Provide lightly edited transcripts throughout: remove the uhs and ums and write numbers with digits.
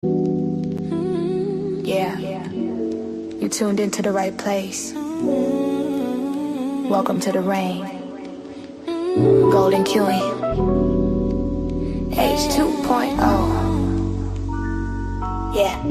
Yeah, you tuned into the right place. Welcome to the rain. Golden Queuing. H2.0. Yeah.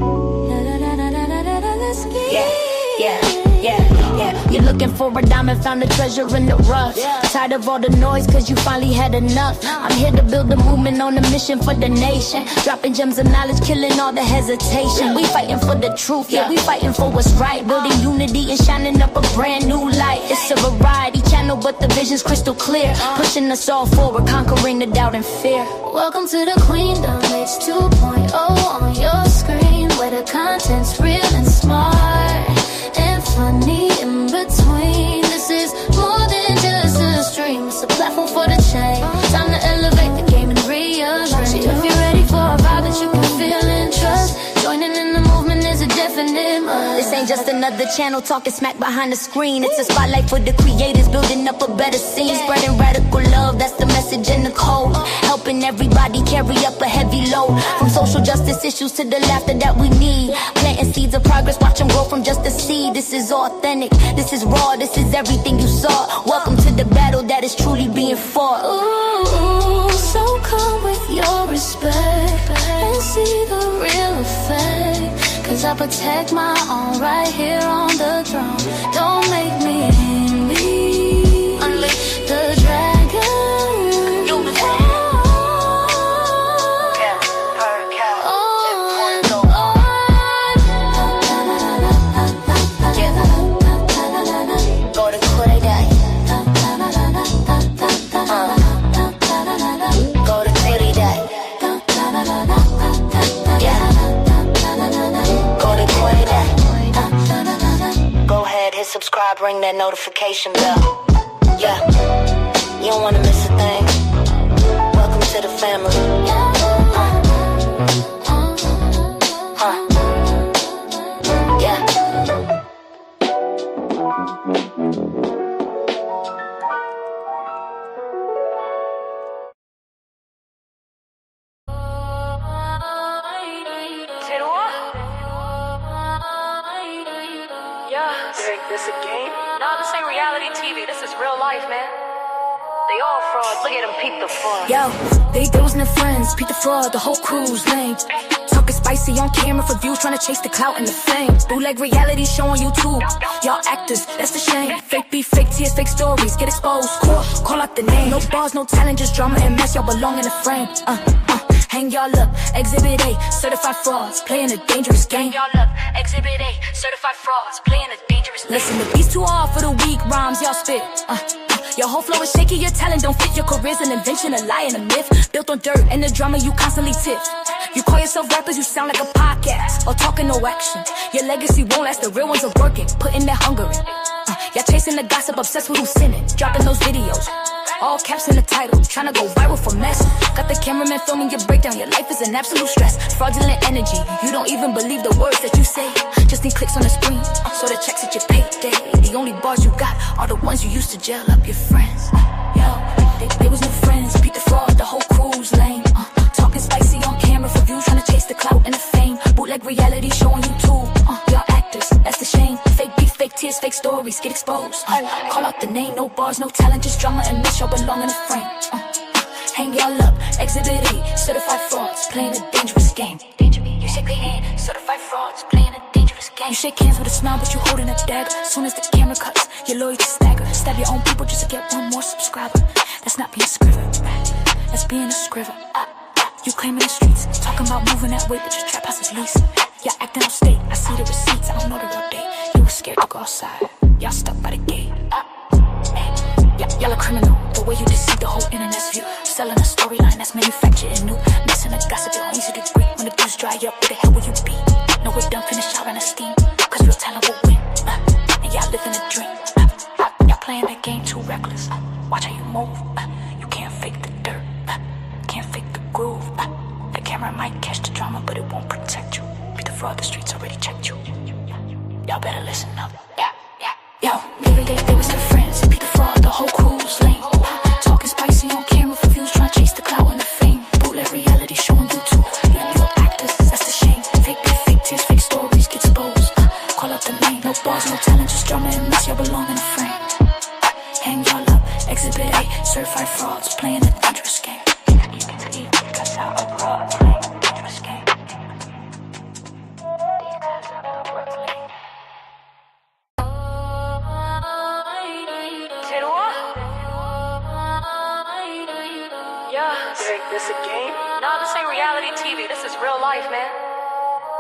You're looking for a diamond, found a treasure in the rough. Tired of all the noise, cause you finally had enough. I'm here to build a movement on a mission for the nation. Dropping gems of knowledge, killing all the hesitation. We fighting for the truth, yeah, we fighting for what's right. Building unity and shining up a brand new light. It's a variety channel, but the vision's crystal clear. Pushing us all forward, conquering the doubt and fear. Welcome to the Queendom, it's 2.0 on your screen, where the content's real and smart and funny in between. This is more than just a stream, it's a platform for the change. Time to elevate the game and rearrange. If you're ready for a vibe that you can feel and trust, joining in the movement is a definite must. This ain't just another channel talking smack behind the screen. It's a spotlight for the creators, building up a better scene. Spreading radical love, that's the message in the code. Helping everybody carry up a heavy load. From social justice issues to the laughter that we need. Planting seeds of progress, watch them grow from just a seed. This is authentic, this is raw, this is everything you saw. Welcome to the battle that is truly being fought. Ooh, so come with your respect and see the real effect. Cause I protect my own right here on the throne. Don't make me envy. Unleash the dragon. Subscribe, ring that notification bell. Yeah, you don't wanna miss a thing. Welcome to the family. Yeah. This a game? No, this ain't reality TV. This is real life, man. They all frauds. Look at them, peep the fraud. Yo, they girls and their friends, peep the fraud, the whole crew's lame. Talking spicy on camera for views, trying to chase the clout and the fame. Bootleg reality show on YouTube. Y'all actors, that's the shame. Fake beef, fake tears, fake stories, get exposed. Call out the name. No bars, no talent, just drama and mess. Y'all belong in a frame. Hang y'all up, Exhibit A, certified frauds, playing a dangerous game. Y'all up, Exhibit A, certified frauds, playing a dangerous game. Listen, the beats too hard for the weak rhymes y'all spit. Your whole flow is shaky, your talent don't fit. Your career's an invention, a lie and a myth. Built on dirt and the drama you constantly tip. You call yourself rappers, you sound like a podcast, or talking no action. Your legacy won't last, the real ones are working, putting their hunger in. Y'all chasing the gossip, obsessed with who's sinning, dropping those videos. All caps in the title, tryna go viral for mess. Got the cameraman filming your breakdown, your life is an absolute stress. Fraudulent energy, you don't even believe the words that you say. Just need clicks on the screen, so the checks that you pay day. The only bars you got are the ones you used to jail up your friends. Yo, they was no friends, beat the fraud, the whole crew's lame. Talking spicy on camera for views, tryna chase the clout and the fame. Bootleg reality show on YouTube, y'all actors, that's the shame. Fake beef, fake tears, fake stories, get exposed. Call out the name, no bars, no talent, just drama and mess. Y'all belong in a frame. Hang y'all up, Exhibit A, certified frauds, playing a dangerous game. You shake their hand, certified frauds, playing a dangerous game. You shake hands with a smile, but you holding a dagger. Soon as the camera cuts, your loyalty stagger. Stab your own people just to get one more subscriber. That's not being a scriver, that's being a scriver. You claiming the streets, talking about moving that way, but your trap house is leased. Y'all acting on state, I see the receipts, I don't know the real date. You were scared to go outside, y'all stuck by the gate. Y'all a criminal, the way you deceive the whole internet's view. Selling a storyline that's manufactured and new. Missing the gossip, you're easy to greet. When the dudes dry up, where the hell will you be? No, we're done, finish out on the steam. Cause real talent will win, and y'all living a dream. Y'all playing that game too reckless. Watch how you move, you can't fake the dirt, can't fake the groove. The camera might catch the drama, but it won't protect you. Be the fraud, the streets already checked you. Y'all better listen up. Yo, they was their friends, beat the fraud, the whole crew's lame. Talking spicy on camera for views, trying to chase the clout and the fame. Bootleg reality show on YouTube. You're actors, that's the shame. Exhibit A, certified frauds, playing a dangerous game. You can see, cause I'm abroad, playing a dangerous game. Think this a game? Nah, this ain't reality TV. This is real life, man.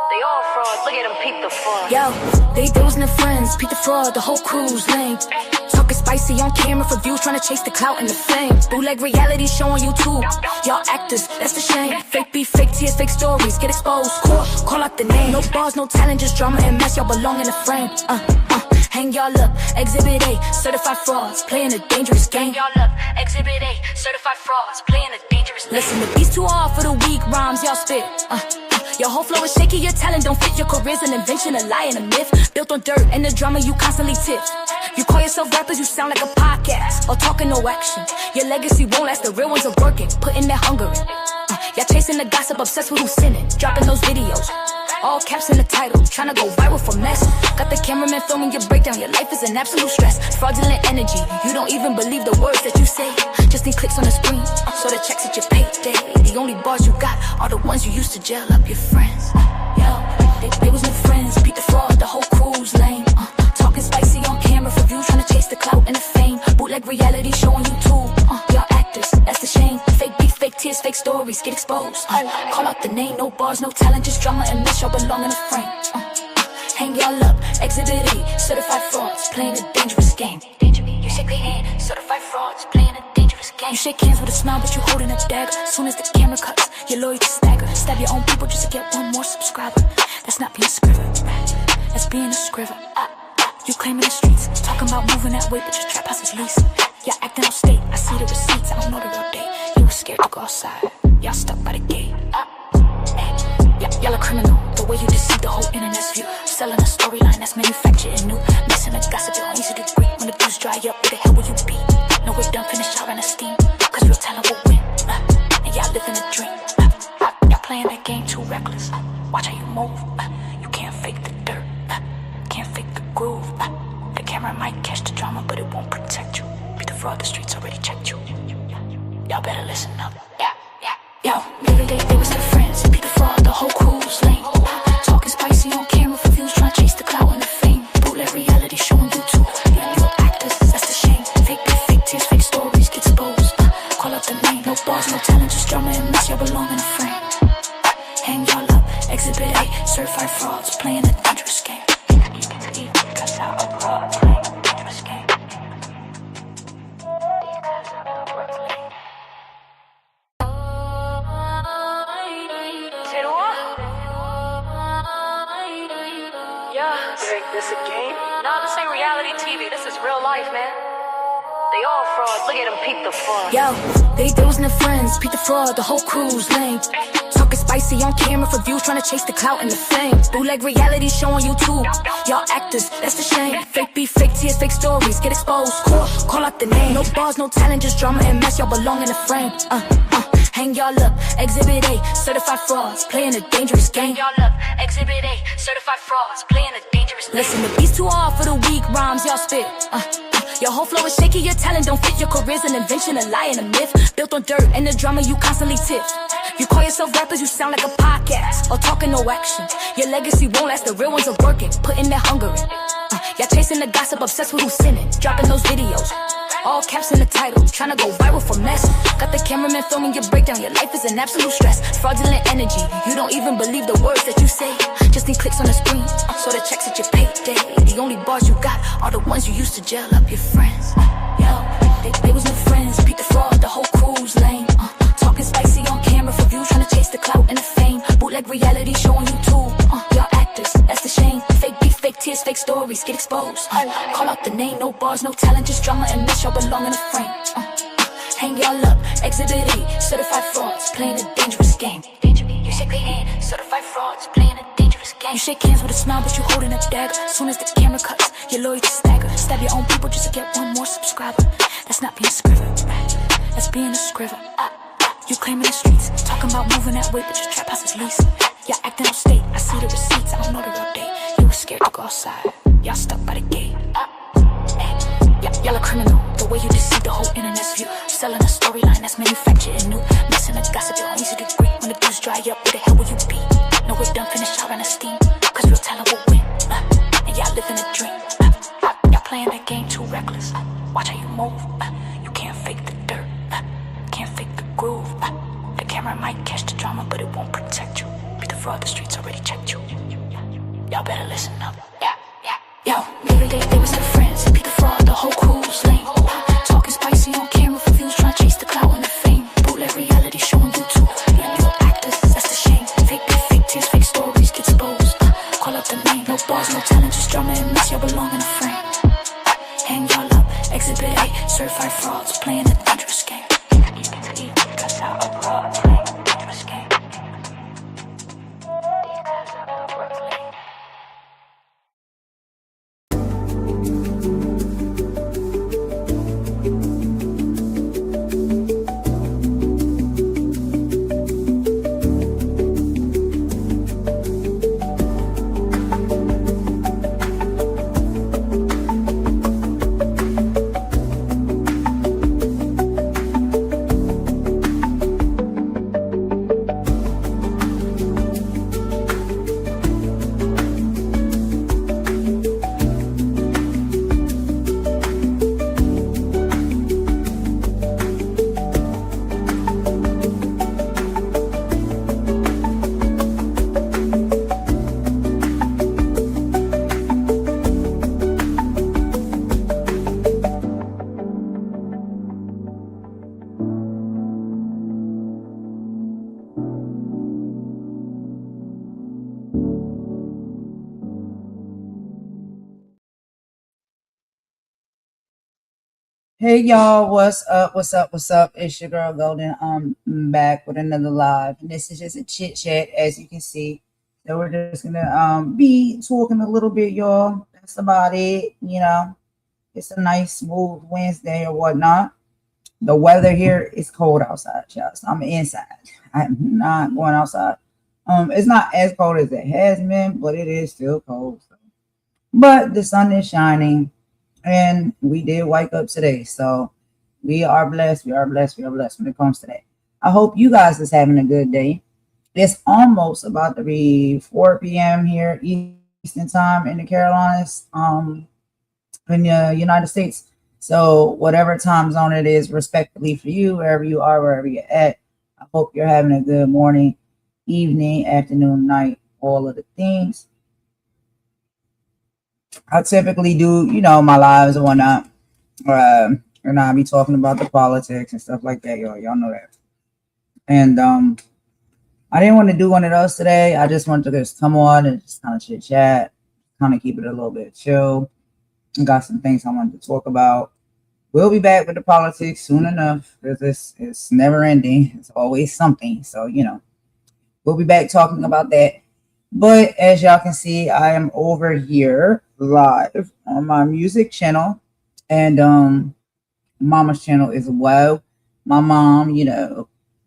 They all frauds. Look at them, peep the fraud. Yo, they deals and their friends, peep the fraud, the whole crew's lame. Talking spicy on camera for views, trying to chase the clout and the fame. Bootleg reality show on YouTube. Y'all actors, that's the shame. Fake beef, fake tears, fake stories, get exposed. Call out the name. No bars, no talent, just drama and mess. Y'all belong in a frame. Hang y'all up, Exhibit A, certified frauds, playing a dangerous game. Y'all up, Exhibit A, certified frauds, playing a dangerous game. Listen, the beats too hard for the weak rhymes y'all spit. Your whole flow is shaky, your talent don't fit. Your career's an invention, a lie and a myth. Built on dirt and the drama you constantly tip. You call yourself rappers, you sound like a podcast. All talking, no action. Your legacy won't last, the real ones are working, putting their hunger in. Y'all chasing the gossip, obsessed with who's sinning. Dropping those videos, all caps in the title, trying to go viral for mess. Got the cameraman filming your breakdown, your life is an absolute stress. Fraudulent energy, you don't even believe the words that you say. Just need clicks on the screen, so the checks that you pay daily. The only bars you got are the ones you used to jail up your friends. Yo, they was no friends, beat the fraud, the whole crew's lame. Talking spicy on camera for views, trying to chase the clout and the fame. Bootleg reality show on YouTube, y'all actors, that's the shame. Fake beef, fake tears, fake stories, get exposed. Call out the name, no bars, no talent, just drama and mess, y'all belong in a frame. Hang y'all up, Exhibit A, certified frauds, playing a dangerous game. You shake their hand, certified frauds, playing a dangerous game. You shake hands with a smile, but you holding a dagger. Soon as the camera cuts, your loyalty stagger. Stab your own people just to get one more subscriber. That's not being a scriver, that's being a scriver. You claiming the streets, talking about moving that way, but your trap house is leased. Y'all acting out state, I see the receipts, I don't know the real date. You were scared to go outside, y'all stuck by the gate. Y'all a criminal, the way you deceive the whole internet's view. Selling a storyline that's manufactured and new. Missing the gossip, you're easy to greet. When the views dry up, where the hell will you be? No, we're done, finish out in a steam. Cause real talent will win, and y'all living a dream. Y'all playing that game too reckless. Watch how you move, you can't fake the dirt, can't fake the groove. The camera might catch the drama, but it won't protect you. Be the fraud, the streets already checked you. Y'all better listen up, Yo, they was their friends, be the fraud, the whole crew's lame. Talking spicy on camera for views, trying to chase the clout and the fame. Bootleg reality show on YouTube. You're actors, that's the shame. Fake beef, fake tears, fake stories, get exposed. Call out the name, no bars, no talent, just drama and mess, y'all belong in a frame. Hang y'all up, Exhibit A, certified frauds, playing a dangerous game. You can see, cause I'm abroad, playing a dangerous game. Think this a game? Nah, this ain't reality TV. This is real life, man. They all frauds. Look at them, peep the fraud. Yo, they deals and their friends, peep the fraud, the whole crew's lame. Talking spicy on camera for views, trying to chase the clout and the fame. Bootleg reality show on YouTube. Y'all actors, that's the shame. Fake beef, fake tears, fake stories, get exposed. Call out the name. No bars, no talent, just drama and mess. Y'all belong in a frame. Hang y'all up, Exhibit A, certified frauds, playing a dangerous game. Y'all up, Exhibit A, certified frauds, playing a dangerous game. Listen, the beats too hard for the weak rhymes y'all spit. Your whole flow is shaky, your talent don't fit. Your career's an invention, a lie and a myth. Built on dirt and the drama you constantly tip. You call yourself rappers, you sound like a podcast. All talking, no action. Your legacy won't last, the real ones are working, putting their hunger in. Y'all chasing the gossip, obsessed with who's sinning. Dropping those videos, all caps in the title, trying to go viral for mess. Got the cameraman filming your breakdown, your life is an absolute stress. Fraudulent energy, you don't even believe the words that you say. Just need clicks on the screen, so the checks that you pay daily. The only bars you got are the ones you used to jail up your friends. Yo, they was no friends, beat the fraud, the whole crew's lame. Talking spicy on camera for views, trying to chase the clout and the fame. Bootleg reality show on YouTube. Y'all actors, that's the shame. Fake beef, fake tears, fake stories, get exposed. Call out the name, no bars, no talent, just drama and mess, y'all belong in a frame. Hang y'all up, Exhibit A, certified frauds, playing a dangerous game. You shake their hand, certified frauds, playing a dangerous game. You shake hands with a smile, but you holding a dagger. Soon as the camera cuts, your loyalty stagger. Stab your own people just to get one more subscriber. That's not being a scriver, that's being a scriver. You claiming the streets, talking about moving that way, but your trap house is leased. Y'all acting out state, I see the receipts, I don't know the real date. You were scared to go outside, y'all stuck by the gate. Y'all a criminal, the way you deceive the the whole internet's view. Selling a storyline that's manufactured and new. Missing the gossip, you don't easy to degree. When the dudes dry up, where the hell will you be? No, we're done, finish showering the steam. Cause real talent will win. And y'all living a dream. Y'all playing that game too reckless. Watch how you move. You can't fake the dirt. Can't fake the groove. The camera might catch the drama, but it won't protect you. Be the fraud, the streets already checked you. Y'all better listen up. Yo, every day they were still friends. Be the fraud, the whole crew was lame. Talking spicy on camera for views, trying to chase the clout and the fame. Bootleg reality showing YouTube. Yeah, real actors, that's the shame. Fake beef, fake tears, fake stories get exposed. Call up the name, no bars, no talent, just drama and mess. Y'all belong in a frame. Hang y'all up, Exhibit A, certified frauds, playing a dangerous game. You get to eat, cuss out abroad, playing a dangerous game. These guys are overplaying. Hey y'all, what's up? What's up? What's up? It's your girl Golden. I'm back with another live. And this is just a chit chat, as you can see. So we're just gonna be talking a little bit, y'all. That's about it. It's a nice smooth Wednesday or whatnot. The weather here is cold outside, y'all. So I'm inside. I'm not going outside. It's not as cold as it has been, but it is still cold. So. But the sun is shining. And we did wake up today. So we are blessed. We are blessed. We are blessed when it comes to that. I hope you guys is having a good day. It's almost about to be 4 p.m. here Eastern time in the Carolinas, in the United States. So whatever time zone it is, respectively for you, wherever you are, wherever you're at, I hope you're having a good morning, evening, afternoon, night, all of the things. I typically do, my lives and whatnot. And I'll be talking about the politics and stuff like that, y'all. Y'all know that. And I didn't want to do one of those today. I just wanted to just come on and just kind of chit chat, kind of keep it a little bit chill. I got some things I wanted to talk about. We'll be back with the politics soon enough because it's never ending. It's always something. So, we'll be back talking about that. But as y'all can see, I am over here live on my music channel and mama's channel as well. My mom,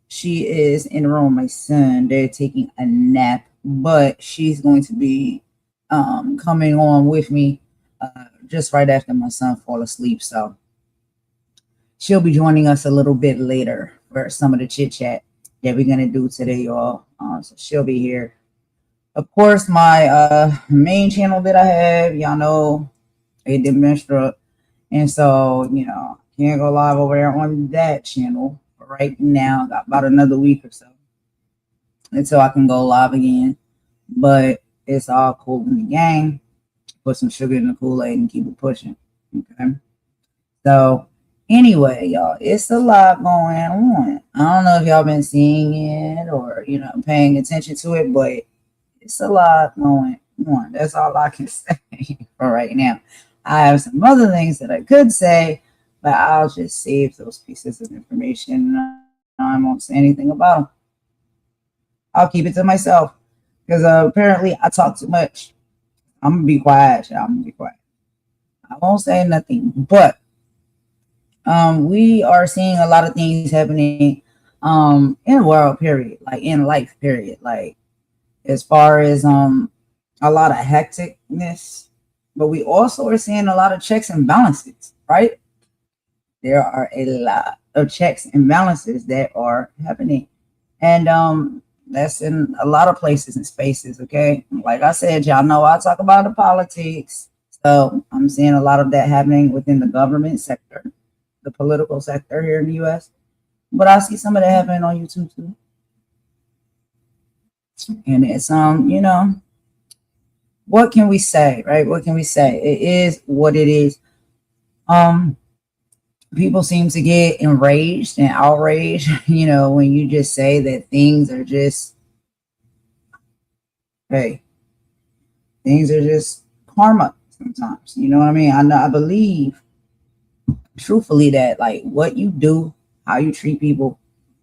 she is in the room with my son. They're taking a nap, but she's going to be coming on with me just right after my son fall asleep. So she'll be joining us a little bit later for some of the chit chat that we're gonna do today, y'all. So she'll be here. Of course, my main channel that I have, y'all know, a demonstrate, and so can't go live over there on that channel right now. Got about another week or so until I can go live again. But it's all cool in the game. Put some sugar in the Kool-Aid and keep it pushing. Okay. So anyway, y'all, it's a lot going on. I don't know if y'all been seeing it or paying attention to it, but it's a lot going on. That's all I can say for right now. I have some other things that I could say, but I'll just save those pieces of information. I won't say anything about them. I'll keep it to myself because apparently I talk too much. I'm going to be quiet, y'all. I'm going to be quiet. I won't say nothing, but we are seeing a lot of things happening in the world, period, like in life, period. Like, as far as a lot of hecticness, but we also are seeing a lot of checks and balances, right? there are a lot of checks and balances that are happening. And that's in a lot of places and spaces, okay? Like I said, y'all know I talk about the politics. So I'm seeing a lot of that happening within the government sector, the political sector here in the US. But I see some of that happening on YouTube too. And it's what can we say, right? What can we say? It is what it is. Um, People seem to get enraged and outraged, when you just say that things are just, hey, things are just karma sometimes. You know what I mean? I believe truthfully that like what you do, how you treat people,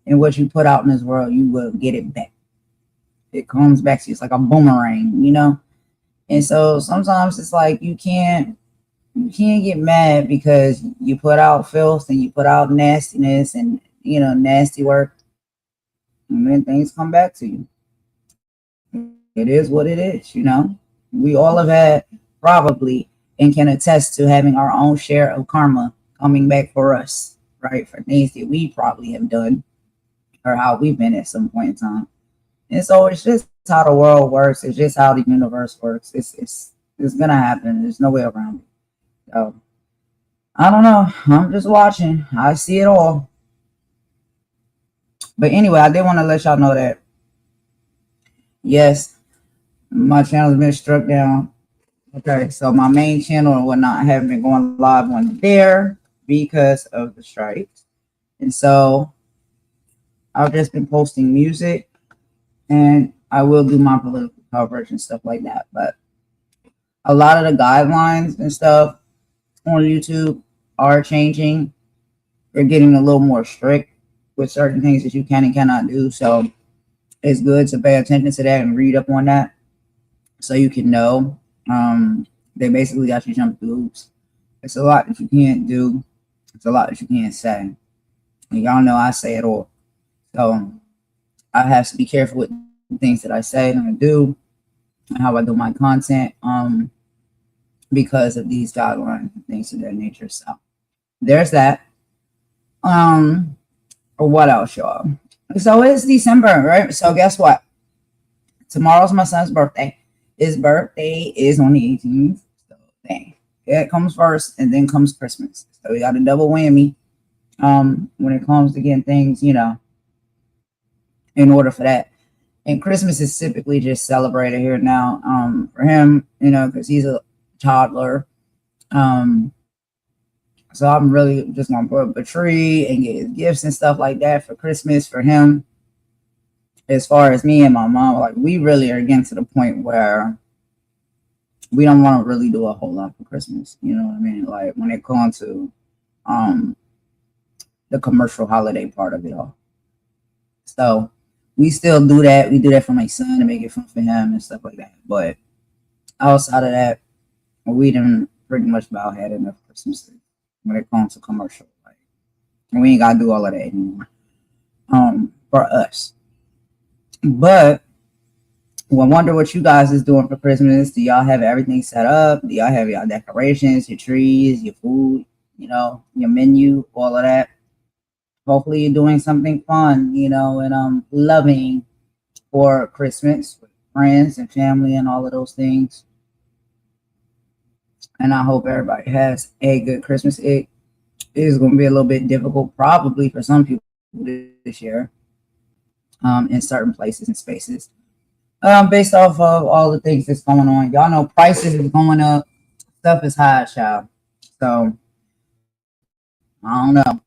and what you put out in this world, you will get it back. It comes back to you. It's like a boomerang. And so sometimes it's like you can't get mad because you put out filth and you put out nastiness and nasty work, and then things come back to you. It is what it is. We all have had probably and can attest to having our own share of karma coming back for us, right? For things that we probably have done or how we've been at some point in time. And so it's just how the world works. It's just how the universe works. It's gonna happen. There's no way around it. So I don't know. I'm just watching. I see it all. But anyway, I did want to let y'all know that yes, my channel's been struck down. Okay, so my main channel and whatnot, I haven't been going live on there because of the strikes. And so I've just been posting music, and I will do my political coverage and stuff like that. But a lot of the guidelines and stuff on YouTube are changing. They're getting a little more strict with certain things that you can and cannot do. So it's good to pay attention to that and read up on that so you can know. They basically got you jump through hoops. It's a lot that you can't do. It's a lot that you can't say. And y'all know I say it all. So I have to be careful with the things that I say and I do and how I do my content because of these guidelines and things of that nature. So there's that. What else, y'all? So it's December, right? So guess what? Tomorrow's my son's birthday. His birthday is on the 18th. So dang. That comes first, and then comes Christmas. So we got a double whammy. When it comes to getting things, in order for that. And Christmas is typically just celebrated here now. For him, because he's a toddler. So I'm really just gonna put up a tree and get his gifts and stuff like that for Christmas for him. As far as me and my mom, like we really are getting to the point where we don't want to really do a whole lot for Christmas. You know what I mean? Like when it comes to the commercial holiday part of it all. So we still do that. We do that for my son to make it fun for him and stuff like that. But outside of that, we done pretty much about had enough Christmas when it comes to commercial. Like we ain't gotta do all of that anymore. For us. But I wonder what you guys is doing for Christmas. Do y'all have everything set up? Do y'all have y'all decorations, your trees, your food, your menu, all of that? Hopefully you're doing something fun, and loving for Christmas with friends and family and all of those things. And I hope everybody has a good Christmas. It is going to be a little bit difficult probably for some people this year. In certain places and spaces, based off of all the things that's going on. Y'all know prices is going up, stuff is high, child. So I don't know.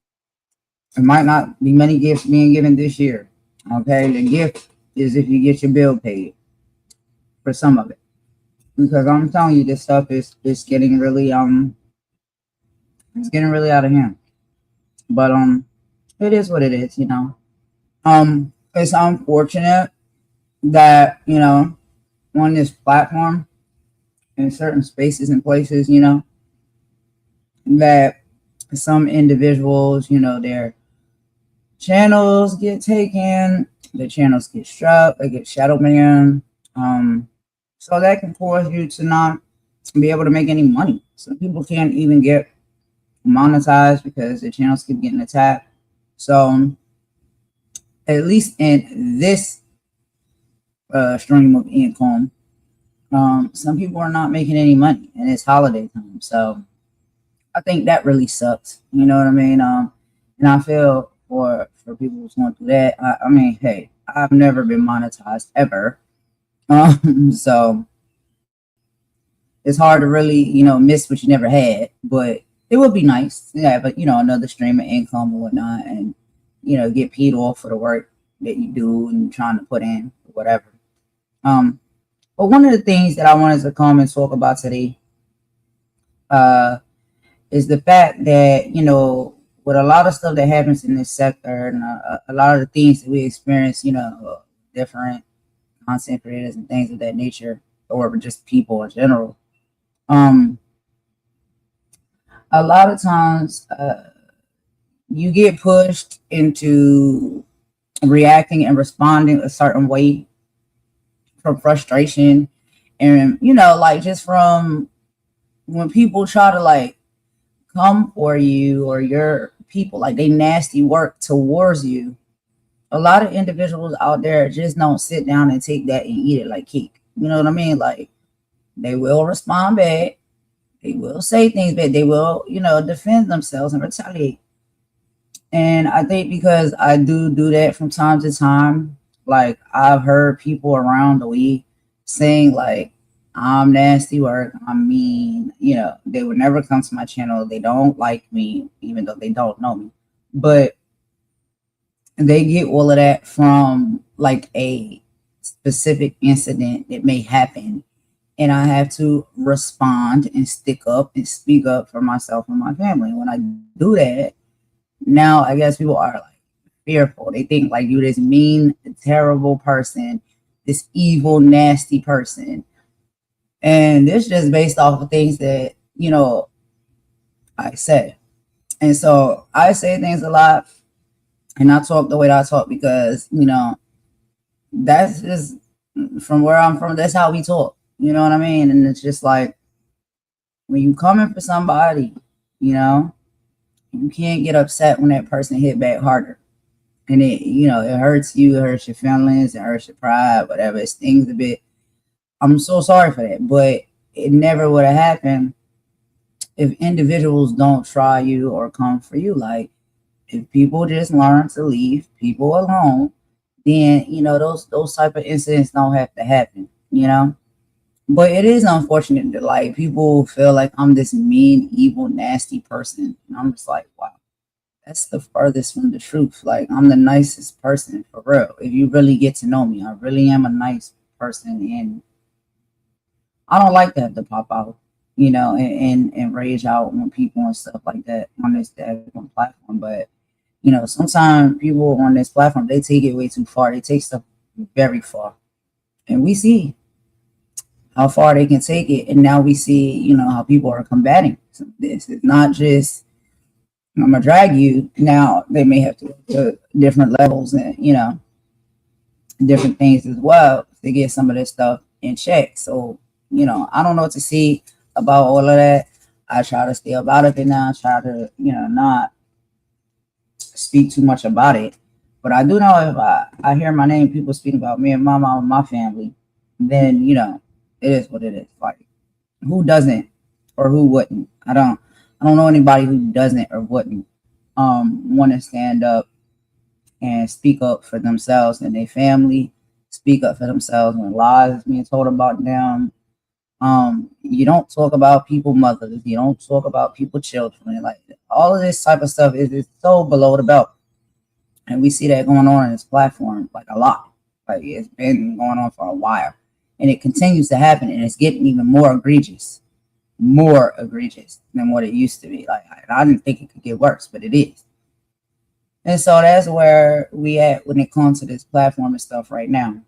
It might not be many gifts being given this year. Okay, the gift is if you get your bill paid for some of it, because I'm telling you, this stuff is getting really it's getting really out of hand. But it is what it is, It's unfortunate that, on this platform, in certain spaces and places, that some individuals, their channels get taken, their channels get struck, they get shadow banned. So that can cause you to not be able to make any money. Some people can't even get monetized because the channels keep getting attacked. So at least in this stream of income, some people are not making any money, and it's holiday time. So I think that really sucks. You know what I mean? And I feel for people who's going through that. I mean, hey, I've never been monetized ever. So it's hard to really, miss what you never had, but it would be nice. Yeah, but another stream of income and whatnot, and get paid off for the work that you do and trying to put in, or whatever. But one of the things that I wanted to come and talk about today, is the fact that, with a lot of stuff that happens in this sector and a lot of the things that we experience, different content creators and things of that nature, or just people in general. A lot of times, you get pushed into reacting and responding a certain way from frustration, and like just from when people try to like come for you or your people, like they nasty work towards you. A lot of individuals out there just don't sit down and take that and eat it like cake. You know what I mean? Like they will respond back, they will say things back, they will, defend themselves and retaliate. And I think because I do that from time to time, like I've heard people around the way saying like, I'm nasty work, I'm mean, they would never come to my channel, they don't like me, even though they don't know me. But they get all of that from like a specific incident that may happen. And I have to respond and stick up and speak up for myself and my family. When I do that, now I guess people are like fearful. They think like you this mean, terrible person, this evil, nasty person. And this just based off of things that, I say. And so I say things a lot and I talk the way that I talk because, that's just from where I'm from, that's how we talk. You know what I mean? And it's just like when you coming for somebody, you can't get upset when that person hit back harder. And it, it hurts you, it hurts your feelings, it hurts your pride, whatever. It stings a bit. I'm so sorry for that, but it never would have happened if individuals don't try you or come for you. Like if people just learn to leave people alone, then those type of incidents don't have to happen. But it is unfortunate that like people feel like I'm this mean, evil, nasty person, and I'm just like, wow, that's the furthest from the truth. Like I'm the nicest person for real. If you really get to know me, I really am a nice person, and I don't like to have to pop out, and rage out on people and stuff like that on this platform. But, sometimes people on this platform, they take it way too far. They take stuff very far. And we see how far they can take it. And now we see, how people are combating this. It's not just, I'm going to drag you. Now they may have to go to different levels and, different things as well to get some of this stuff in check. So, I don't know what to see about all of that. I try to stay up out of it now. I try to, not speak too much about it. But I do know if I hear my name, people speak about me and my mom and my family, then, it is what it is. Like, who doesn't or who wouldn't? I don't know anybody who doesn't or wouldn't want to stand up and speak up for themselves and their family, speak up for themselves when lies is being told about them. You don't talk about people mothers, you don't talk about people children. Like all of this type of stuff is so below the belt. And we see that going on in this platform like a lot. Like it's been going on for a while. And it continues to happen, and it's getting even more egregious than what it used to be. Like I didn't think it could get worse, but it is. And so that's where we at when it comes to this platform and stuff right now.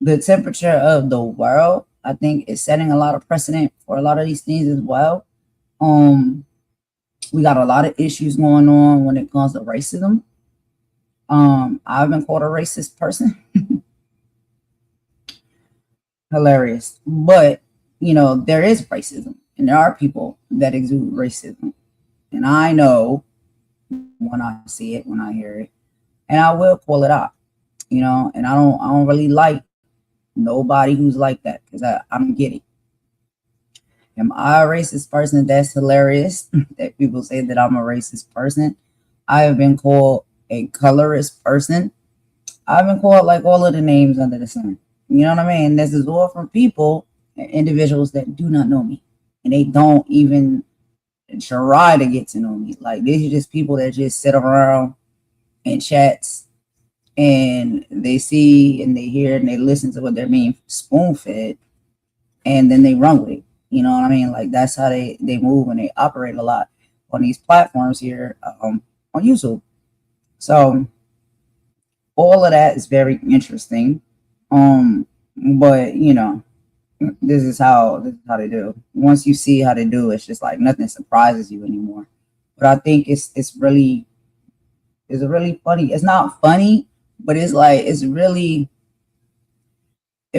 The temperature of the world, I think, is setting a lot of precedent for a lot of these things as well. We got a lot of issues going on when it comes to racism. I've been called a racist person. Hilarious. But, there is racism. And there are people that exude racism. And I know when I see it, when I hear it, and I will call it out, and I don't really like nobody who's like that because I don't get it. Am I a racist person? That's hilarious that people say that I'm a racist person. I have been called a colorist person. I've been called like all of the names under the sun. You know what I mean? This is all from people and individuals that do not know me. And they don't even try to get to know me. Like, these are just people that just sit around and chats and they see and they hear and they listen to what they're being spoon fed and then they run with it. You know what I mean? Like, that's how they move and they operate a lot on these platforms here on YouTube. So all of that is very interesting. But this is how they do. Once you see how they do, it's just like nothing surprises you anymore. But I think it's really funny. It's not funny, but it's like it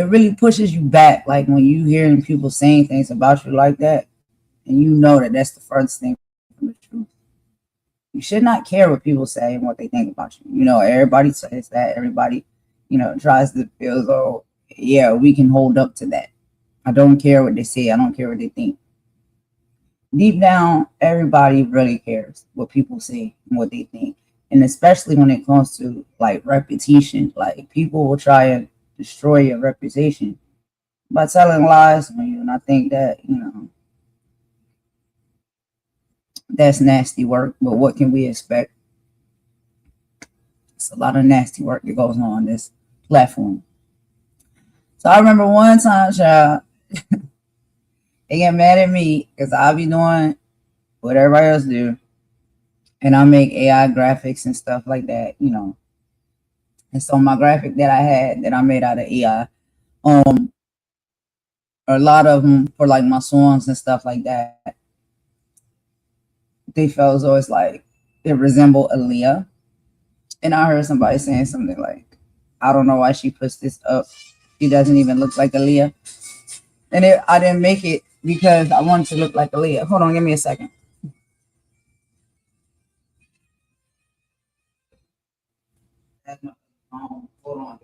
really pushes you back. Like when you hearing people saying things about you like that, and you know that that's the furthest thing from the truth. You should not care what people say and what they think about you. Everybody says that. Everybody, tries to feel as though, yeah, we can hold up to that. I don't care what they say. I don't care what they think. Deep down, everybody really cares what people say and what they think. And especially when it comes to like reputation, like people will try and destroy your reputation by telling lies on you. And I think that, that's nasty work. But what can we expect? It's a lot of nasty work that goes on this platform. So I remember one time, child, they get mad at me because I'll be doing what everybody else do. And I make AI graphics and stuff like that, And so my graphic that I had that I made out of AI, a lot of them for like my songs and stuff like that, they felt as though it's like it resembled Aaliyah. And I heard somebody saying something like, I don't know why she puts this up. She doesn't even look like Aaliyah. And I didn't make it because I wanted to look like Aaliyah. Hold on, give me a second. That's my phone. Hold on.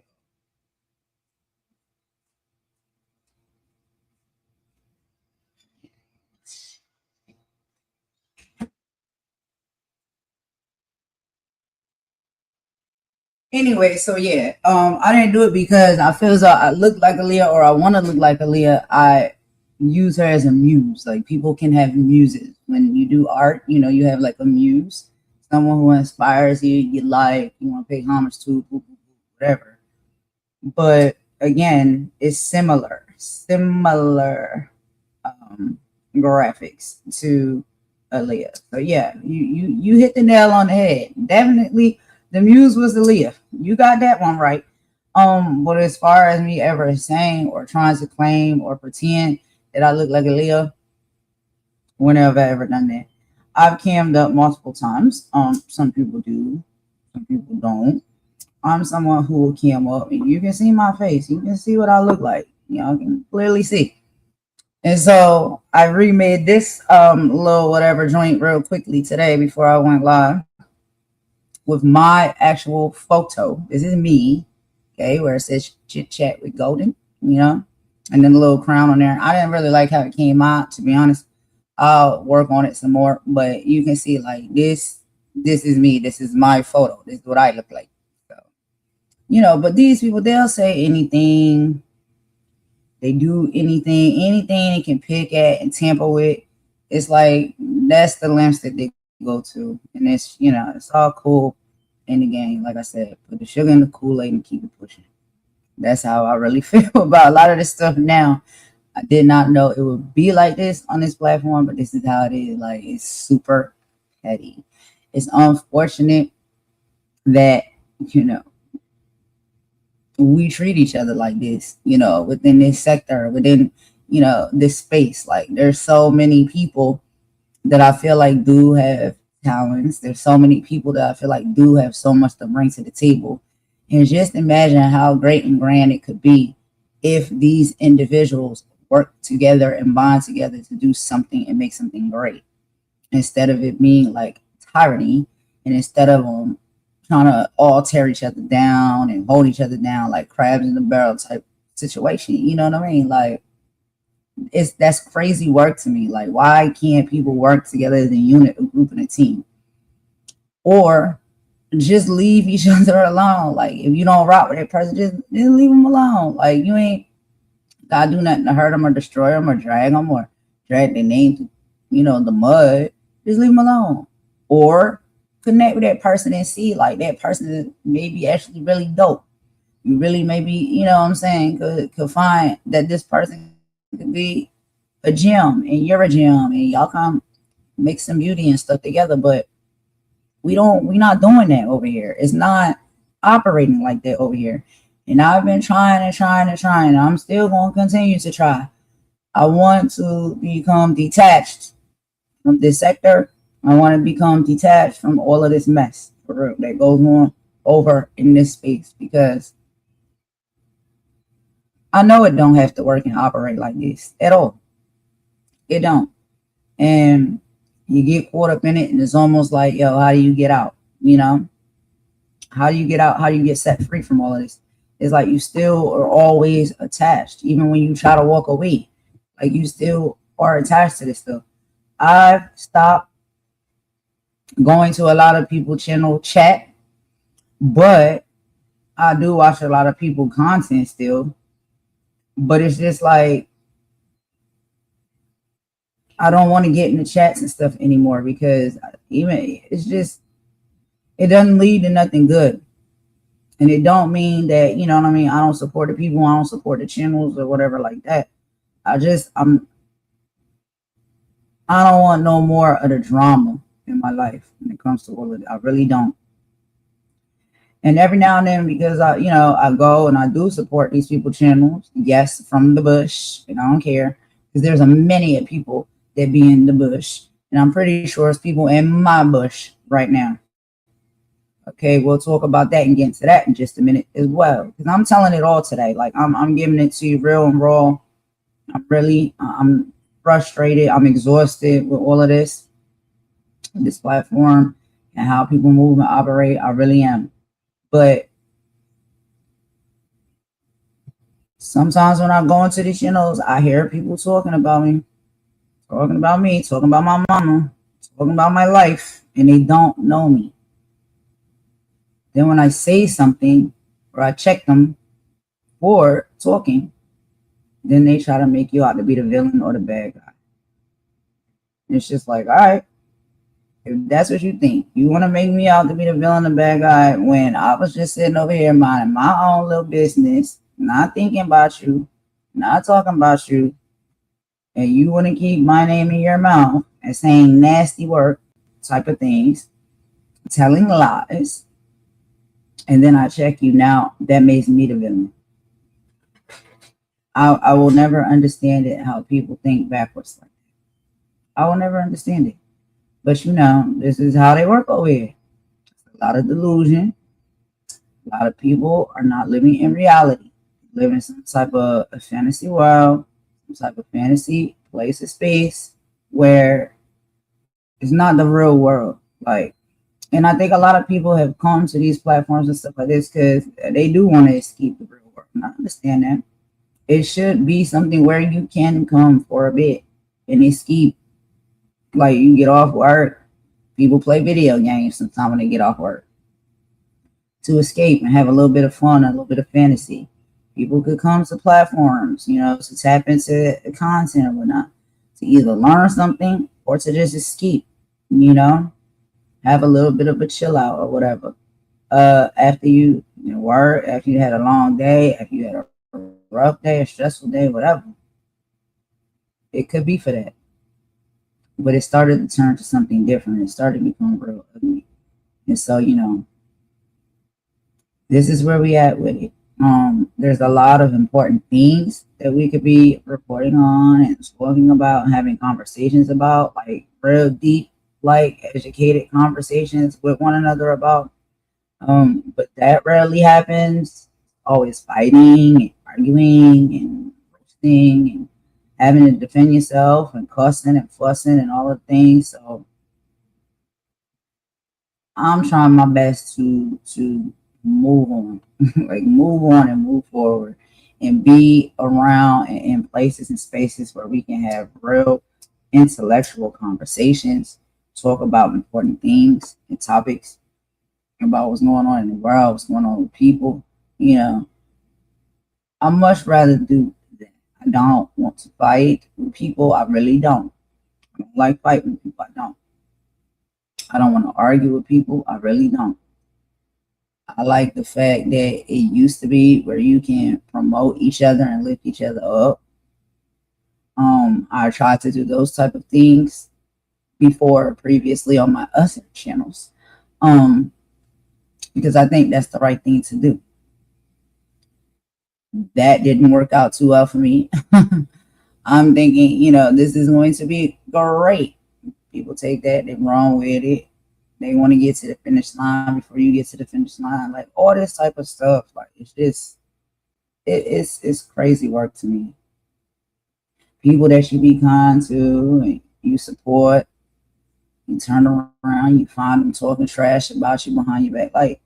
Anyway, so yeah, I didn't do it because I feel as though I look like Aaliyah or I want to look like Aaliyah. I use her as a muse. Like, people can have muses. When you do art, you have like a muse, someone who inspires you, you want to pay homage to, whatever. But again, it's similar graphics to Aaliyah. So yeah, you hit the nail on the head. Definitely, the muse was Aaliyah. You got that one right. But as far as me ever saying or trying to claim or pretend that I look like Aaliyah, whenever I ever done that. I've cammed up multiple times. Some people do, some people don't. I'm someone who will cam up, and you can see my face. You can see what I look like. You can clearly see. And so I remade this little whatever joint real quickly today before I went live with my actual photo. This is me, okay, where it says chit chat with Golden, and then the little crown on there. I didn't really like how it came out, to be honest. I'll work on it some more, but you can see like this is me. This is my photo. This is what I look like. So, but these people, they'll say anything. They do anything they can pick at and tamper with. It's like, that's the lengths that they go to. And it's, it's all cool in the game. Like I said, put the sugar in the Kool-Aid and keep it pushing. That's how I really feel about a lot of this stuff now. I did not know it would be like this on this platform, but this is how it is. Like, it's super petty. It's unfortunate that, we treat each other like this, within this sector, within, this space. Like, there's so many people that I feel like do have talents. There's so many people that I feel like do have so much to bring to the table. And just imagine how great and grand it could be if these individuals work together and bond together to do something and make something great, instead of it being like tyranny, and instead of trying to all tear each other down and hold each other down like crabs in the barrel type situation. You know what I mean? Like, that's crazy work to me. Like, why can't people work together as a unit, a group, and a team? Or just leave each other alone. Like, if you don't rock with that person, just leave them alone. Like, you ain't gotta do nothing to hurt them or destroy them or drag them or drag their name to, the mud. Just leave them alone. Or connect with that person and see, like, that person is maybe actually really dope. You really maybe, what I'm saying, could find that this person could be a gem and you're a gem and y'all come make some beauty and stuff together. But we're not doing that over here. It's not operating like that over here. And I've been trying and trying and trying. I'm still going to continue to try. I want to become detached from this sector. I want to become detached from all of this mess for real that goes on over in this space, because I know it don't have to work and operate like this at all. It don't. And you get caught up in it, and it's almost like, yo, how do you get out? How do you get out? How do you get set free from all of this? It's like you still are always attached, even when you try to walk away. Like, you still are attached to this stuff. I've stopped going to a lot of people channel chat, but I do watch a lot of people content still. But it's just like, I don't want to get in the chats and stuff anymore, because it doesn't lead to nothing good. And it don't mean that, I don't support the people, I don't support the channels or whatever like that. I don't want no more of the drama in my life when it comes to all of it. I really don't. And every now and then, because I go and I do support these people channels, yes, from the bush, and I don't care, because there's a many of people that be in the bush, and I'm pretty sure it's people in my bush right now. Okay, we'll talk about that and get into that in just a minute as well, because I'm telling it all today. Like, I'm giving it to you real and raw. I'm frustrated. I'm exhausted with all of this platform and how people move and operate. I really am. But sometimes when I go into these channels, I hear people talking about me, talking about my mama, talking about my life, and they don't know me. Then when I say something or I check them for talking, then they try to make you out to be the villain or the bad guy. And it's just like, all right, if that's what you think, you want to make me out to be the villain or the bad guy, when I was just sitting over here minding my own little business, not thinking about you, not talking about you, and you want to keep my name in your mouth and saying nasty work type of things, telling lies, and then I check you now, that makes me the villain. I will never understand it, how people think backwards like that. I will never understand it. But this is how they work over here. A lot of delusion. A lot of people are not living in reality. Living some type of a fantasy world, some type of fantasy place or space where it's not the real world. Like, and I think a lot of people have come to these platforms and stuff like this because they do want to escape the real world. And I understand that. It should be something where you can come for a bit and escape. Like, you get off work, people play video games sometimes when they get off work to escape and have a little bit of fun, a little bit of fantasy. People could come to platforms, to tap into content or whatnot, to either learn something or to just escape, have a little bit of a chill out or whatever. After you work, after you had a long day, after you had a rough day, a stressful day, whatever. It could be for that. But it started to turn to something different. It started to become real ugly. And so, this is where we at with it. There's a lot of important things that we could be reporting on and talking about and having conversations about, like real deep, like educated conversations with one another about. But that rarely happens. Always fighting and arguing and roasting and having to defend yourself and cussing and fussing and all the things. So I'm trying my best to move on, like move on and move forward, and be around in places and spaces where we can have real intellectual conversations, talk about important things and topics about what's going on in the world, what's going on with people. You know, I much rather do that. I don't want to fight with people. I really don't. I don't like fighting with people. I don't. I don't want to argue with people. I really don't. I like the fact that it used to be where you can promote each other and lift each other up. I tried to do those type of things before previously on my other channels. Because I think that's the right thing to do. That didn't work out too well for me. I'm thinking, this is going to be great. People take that, they're wrong with it. They want to get to the finish line before you get to the finish line. Like all this type of stuff. Like it's just, it's crazy work to me. People that you be kind to and you support, you turn around, you find them talking trash about you behind your back. Like,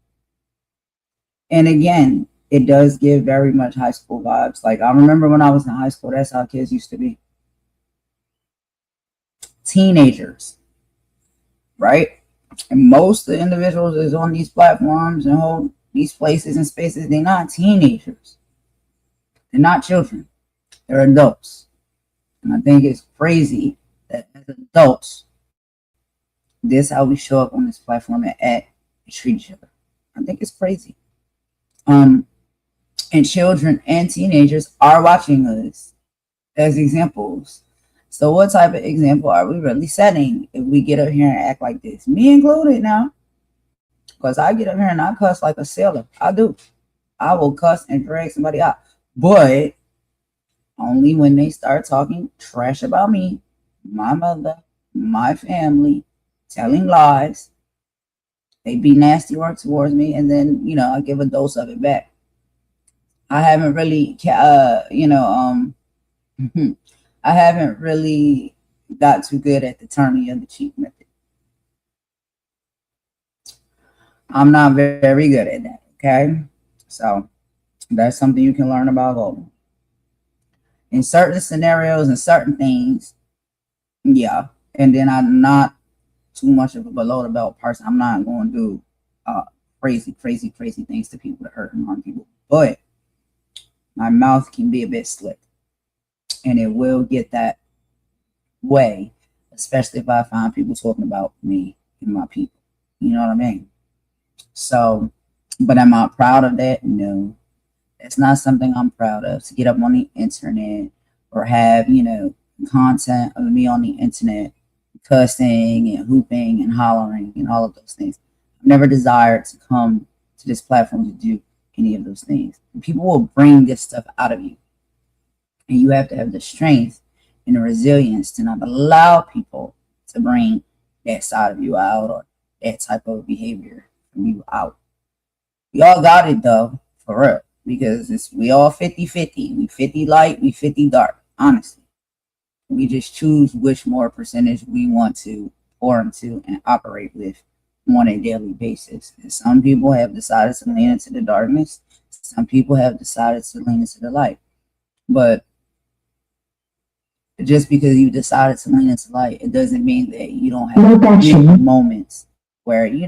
and again, it does give very much high school vibes. Like I remember when I was in high school, that's how kids used to be. Teenagers, right? And most of the individuals is on these platforms and hold these places and spaces, they're not teenagers. They're not children. They're adults. And I think it's crazy that as adults, this is how we show up on this platform and act and treat each other. I think it's crazy. And children and teenagers are watching us as examples. So what type of example are we really setting if we get up here and act like this? Me included now. Because I get up here and I cuss like a sailor. I do. I will cuss and drag somebody out. But only when they start talking trash about me, my mother, my family, telling lies. They be nasty work towards me, and then, I give a dose of it back. I haven't really, I haven't really got too good at the turn the other cheek method. I'm not very good at that, okay? So that's something you can learn about Golden. In certain scenarios and certain things, yeah. And then I'm not too much of a below the belt person. I'm not going to do crazy things to people that hurt and harm people. But my mouth can be a bit slick. And it will get that way, especially if I find people talking about me and my people. You know what I mean? So, but am I proud of that? No. It's not something I'm proud of, to get up on the internet or have, content of me on the internet cussing and hooping and hollering and all of those things. I've never desired to come to this platform to do any of those things. And people will bring this stuff out of you. And you have to have the strength and the resilience to not allow people to bring that side of you out or that type of behavior from you out. We all got it though, for real. Because we all 50-50. We 50 light, we 50 dark, honestly. We just choose which more percentage we want to pour into and operate with on a daily basis. And some people have decided to lean into the darkness. Some people have decided to lean into the light. But just because you decided to lean into light, it doesn't mean that you don't have moments where, you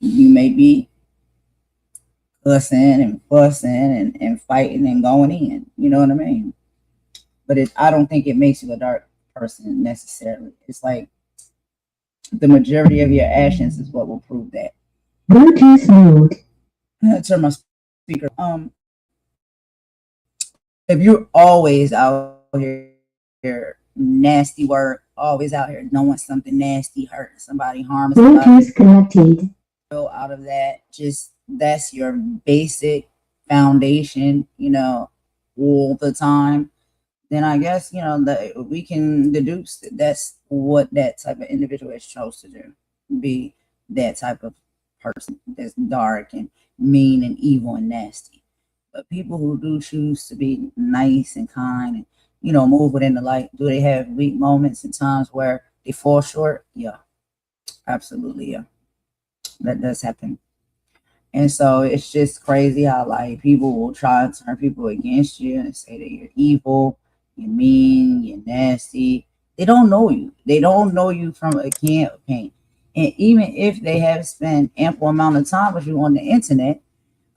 may be cussing and fussing and fighting and going in. You know what I mean? But I don't think it makes you a dark person necessarily. It's like the majority of your actions is what will prove that. Bluetooth mode. Turn my speaker. If you're always out here nasty work, always out here knowing something nasty, hurting somebody, harming somebody, Bluetooth connected. Out of that, just that's your basic foundation, all the time, then I guess, that we can deduce that that's what that type of individual has chose to do, be that type of person that's dark and mean and evil and nasty. But people who do choose to be nice and kind and move within the light? Do they have weak moments and times where they fall short? Yeah, absolutely. Yeah, that does happen. And so it's just crazy how like people will try to turn people against you and say that you're evil, you're mean, you're nasty. They don't know you. They don't know you from a can of paint. And even if they have spent ample amount of time with you on the internet,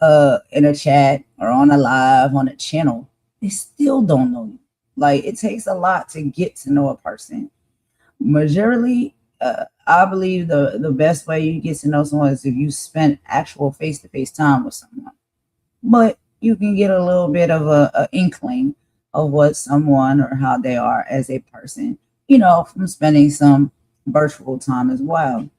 in a chat or on a live on a channel, they still don't know you. Like it takes a lot to get to know a person. Majorly, I believe the best way you get to know someone is if you spend actual face to face time with someone. But you can get a little bit of a inkling of what someone or how they are as a person, from spending some virtual time as well.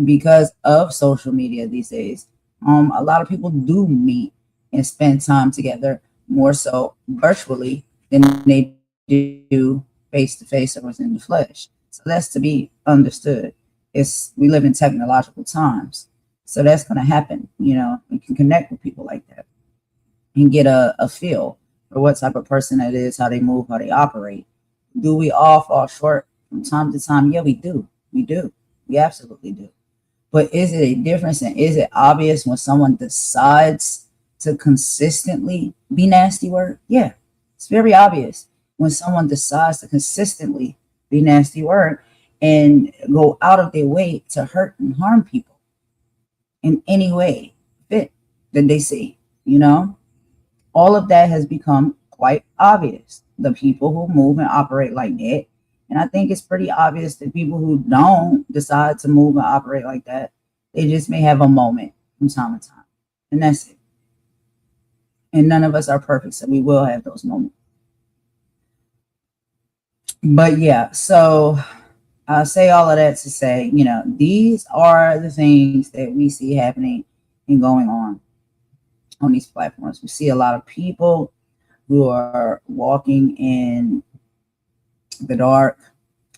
Because of social media these days, a lot of people do meet and spend time together more so virtually than they do face to face or within the flesh. So that's to be understood. We live in technological times, so that's going to happen. You can connect with people like that and get a feel for what type of person it is, how they move, how they operate. Do we all fall short from time to time? Yeah, we do. We do. We absolutely do. But is it a difference and is it obvious when someone decides to consistently be nasty word? Yeah, it's very obvious when someone decides to consistently be nasty word and go out of their way to hurt and harm people in any way fit that they see, all of that has become quite obvious. The people who move and operate like that. And I think it's pretty obvious that people who don't decide to move and operate like that, they just may have a moment from time to time. And that's it. And none of us are perfect, so we will have those moments. But yeah, so I say all of that to say, these are the things that we see happening and going on these platforms. We see a lot of people who are walking in the dark.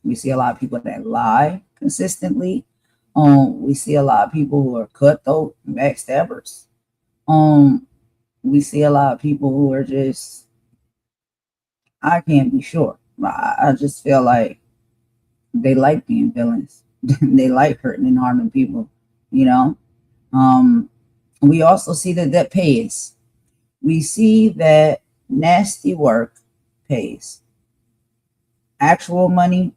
We see a lot of people that lie consistently. We see a lot of people who are cutthroat and backstabbers. We see a lot of people who are just, I can't be sure. I just feel like they like being villains. They like hurting and harming people, We also see that pays. We see that nasty work pays. Actual money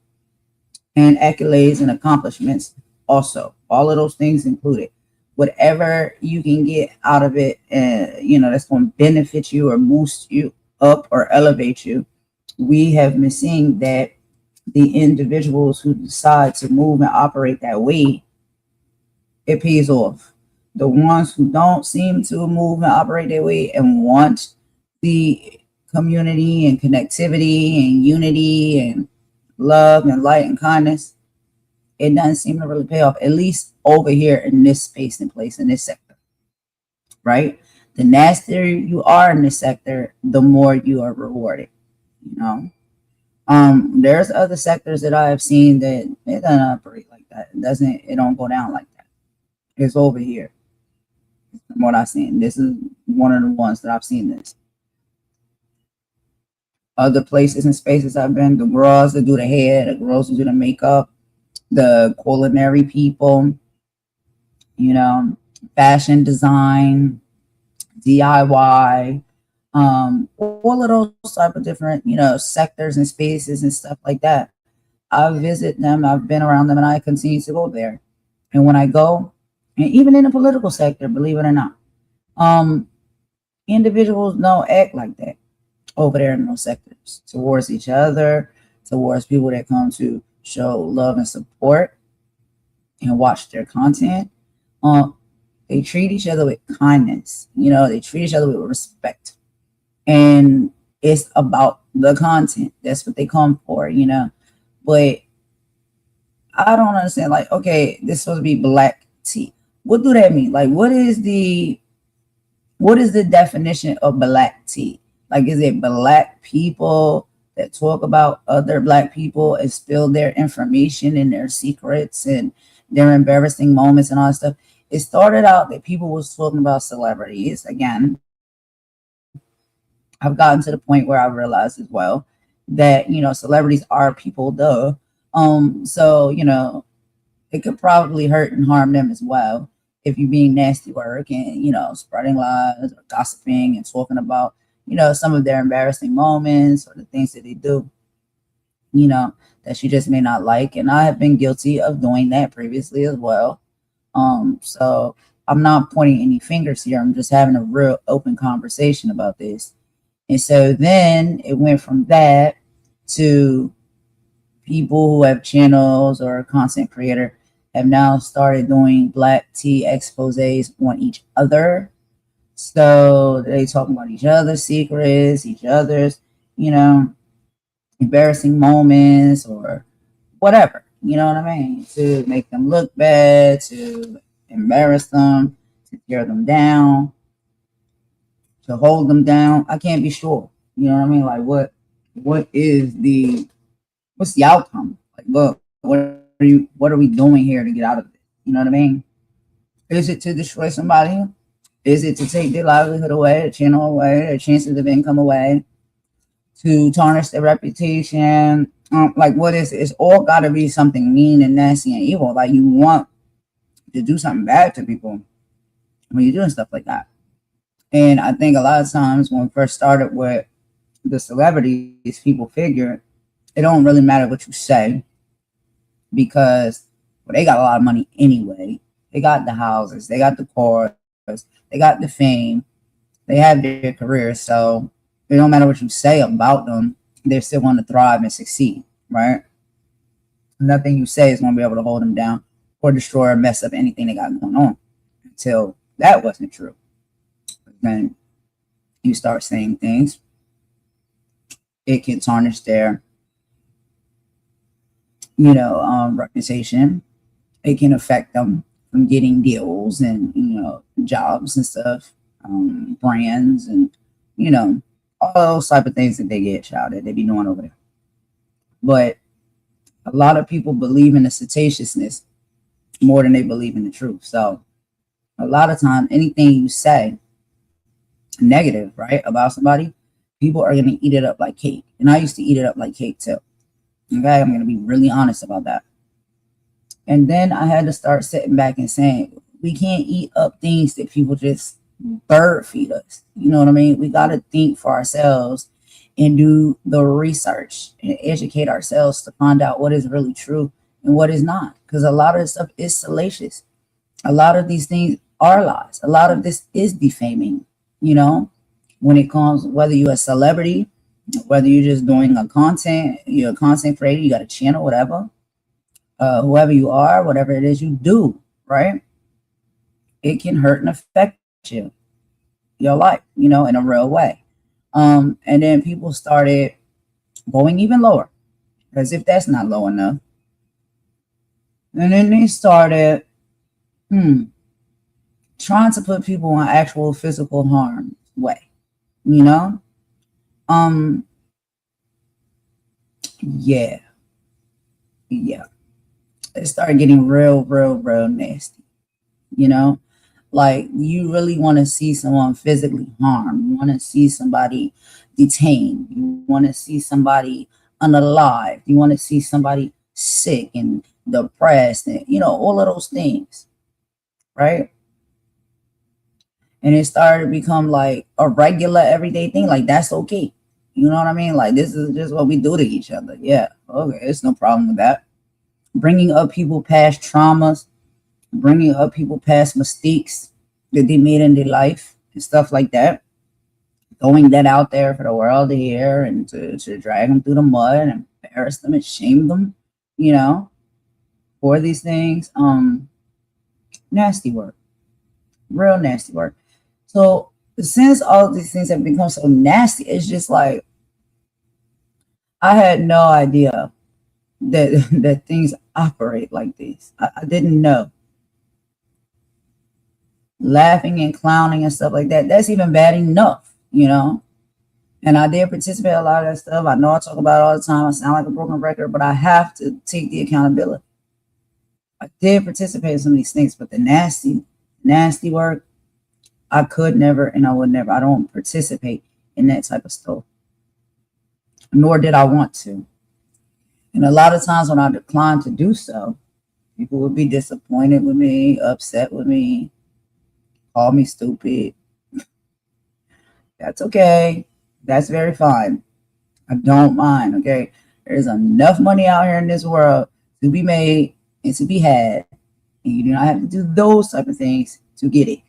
and accolades and accomplishments also. All of those things included. Whatever you can get out of it, that's going to benefit you or boost you up or elevate you. We have been seeing that the individuals who decide to move and operate that way, it pays off. The ones who don't seem to move and operate that way and want the community and connectivity and unity and love and light and kindness, it doesn't seem to really pay off, at least over here in this space and place in this sector, right? The nastier you are in this sector, the more you are rewarded, There's other sectors that I have seen that it doesn't operate like that. It don't go down like that. It's over here. From what I've seen, this is one of the ones that I've seen this. Other places and spaces I've been, the girls that do the hair, the girls who do the makeup, the culinary people, fashion design, DIY, all of those type of different, sectors and spaces and stuff like that. I visit them, I've been around them, and I continue to go there. And when I go, and even in the political sector, believe it or not, individuals don't act like that over there in those sectors towards each other, towards people that come to show love and support and watch their content. They treat each other with kindness. They treat each other with respect. And it's about the content. That's what they come for, But I don't understand. Like, okay, this is supposed to be black tea. What do that mean? Like, what is the definition of black tea? Like, is it black people that talk about other black people and spill their information and their secrets and their embarrassing moments and all that stuff? It started out that people was talking about celebrities. Again, I've gotten to the point where I realized as well that, celebrities are people, duh. So, it could probably hurt and harm them as well if you're being nasty work and, spreading lies or gossiping and talking about, some of their embarrassing moments or the things that they do, that you just may not like. And I have been guilty of doing that previously as well. So I'm not pointing any fingers here. I'm just having a real open conversation about this. And so then it went from that to people who have channels or a content creator have now started doing black tea exposés on each other. So they talking about each other's secrets, each other's, embarrassing moments or whatever, you know what I mean? To make them look bad, to embarrass them, to tear them down, to hold them down. I can't be sure. You know what I mean? Like what's the outcome? Like what are we doing here to get out of it? You know what I mean? Is it to destroy somebody? Is it to take their livelihood away, their channel away, their chances of income away, to tarnish their reputation? Like what is it? It's all got to be something mean and nasty and evil. Like you want to do something bad to people when you're doing stuff like that. And I think a lot of times when we first started with the celebrities, people figure it don't really matter what you say because they got a lot of money anyway. They got the houses, they got the cars, they got the fame, they have their careers. So it don't matter what you say about them, they're still going to thrive and succeed, right? Nothing you say is going to be able to hold them down or destroy or mess up anything they got going on. Until that wasn't true. Then you start saying things, it can tarnish their, reputation. It can affect them from getting deals and, jobs and stuff, brands and, all those type of things that they get shouted, they be doing over there. But a lot of people believe in the sataciousness more than they believe in the truth. So a lot of times, anything you say negative, right, about somebody, people are going to eat it up like cake. And I used to eat it up like cake too. Okay, I'm going to be really honest about that. And then I had to start sitting back and saying, we can't eat up things that people just bird feed us. You know what I mean? We got to think for ourselves and do the research and educate ourselves to find out what is really true and what is not. Because a lot of this stuff is salacious. A lot of these things are lies. A lot of this is defaming, when it comes, whether you're a celebrity, whether you're just doing you're a content creator, you got a channel, whatever, whoever you are, whatever it is you do, right? It can hurt and affect your life, in a real way. And then people started going even lower, as if that's not low enough. And then they started trying to put people in actual physical harm way, yeah. It started getting real nasty, like you really want to see someone physically harmed. You want to see somebody detained. You want to see somebody unalive. You want to see somebody sick and depressed and, all of those things, right? And it started to become like a regular everyday thing. Like that's okay. You know what I mean? Like this is just what we do to each other. Yeah, okay, it's no problem with that. Bringing up people past traumas, bringing up people past mistakes that they made in their life and stuff like that. Throwing that out there for the world to hear and to drag them through the mud and embarrass them and shame them, for these things. Nasty work. Real nasty work. So since all of these things have become so nasty, it's just like I had no idea that things operate like this. I didn't know. Laughing and clowning and stuff like that, that's even bad enough, And I did participate in a lot of that stuff. I know I talk about it all the time. I sound like a broken record, but I have to take the accountability. I did participate in some of these things, but the nasty work, I could never and I would never. I don't participate in that type of stuff. nor did I want to. And a lot of times when I declined to do so, people would be disappointed with me, upset with me, call me stupid. That's okay. That's very fine. I don't mind, okay? There's enough money out here in this world to be made and to be had. And you do not have to do those type of things to get it.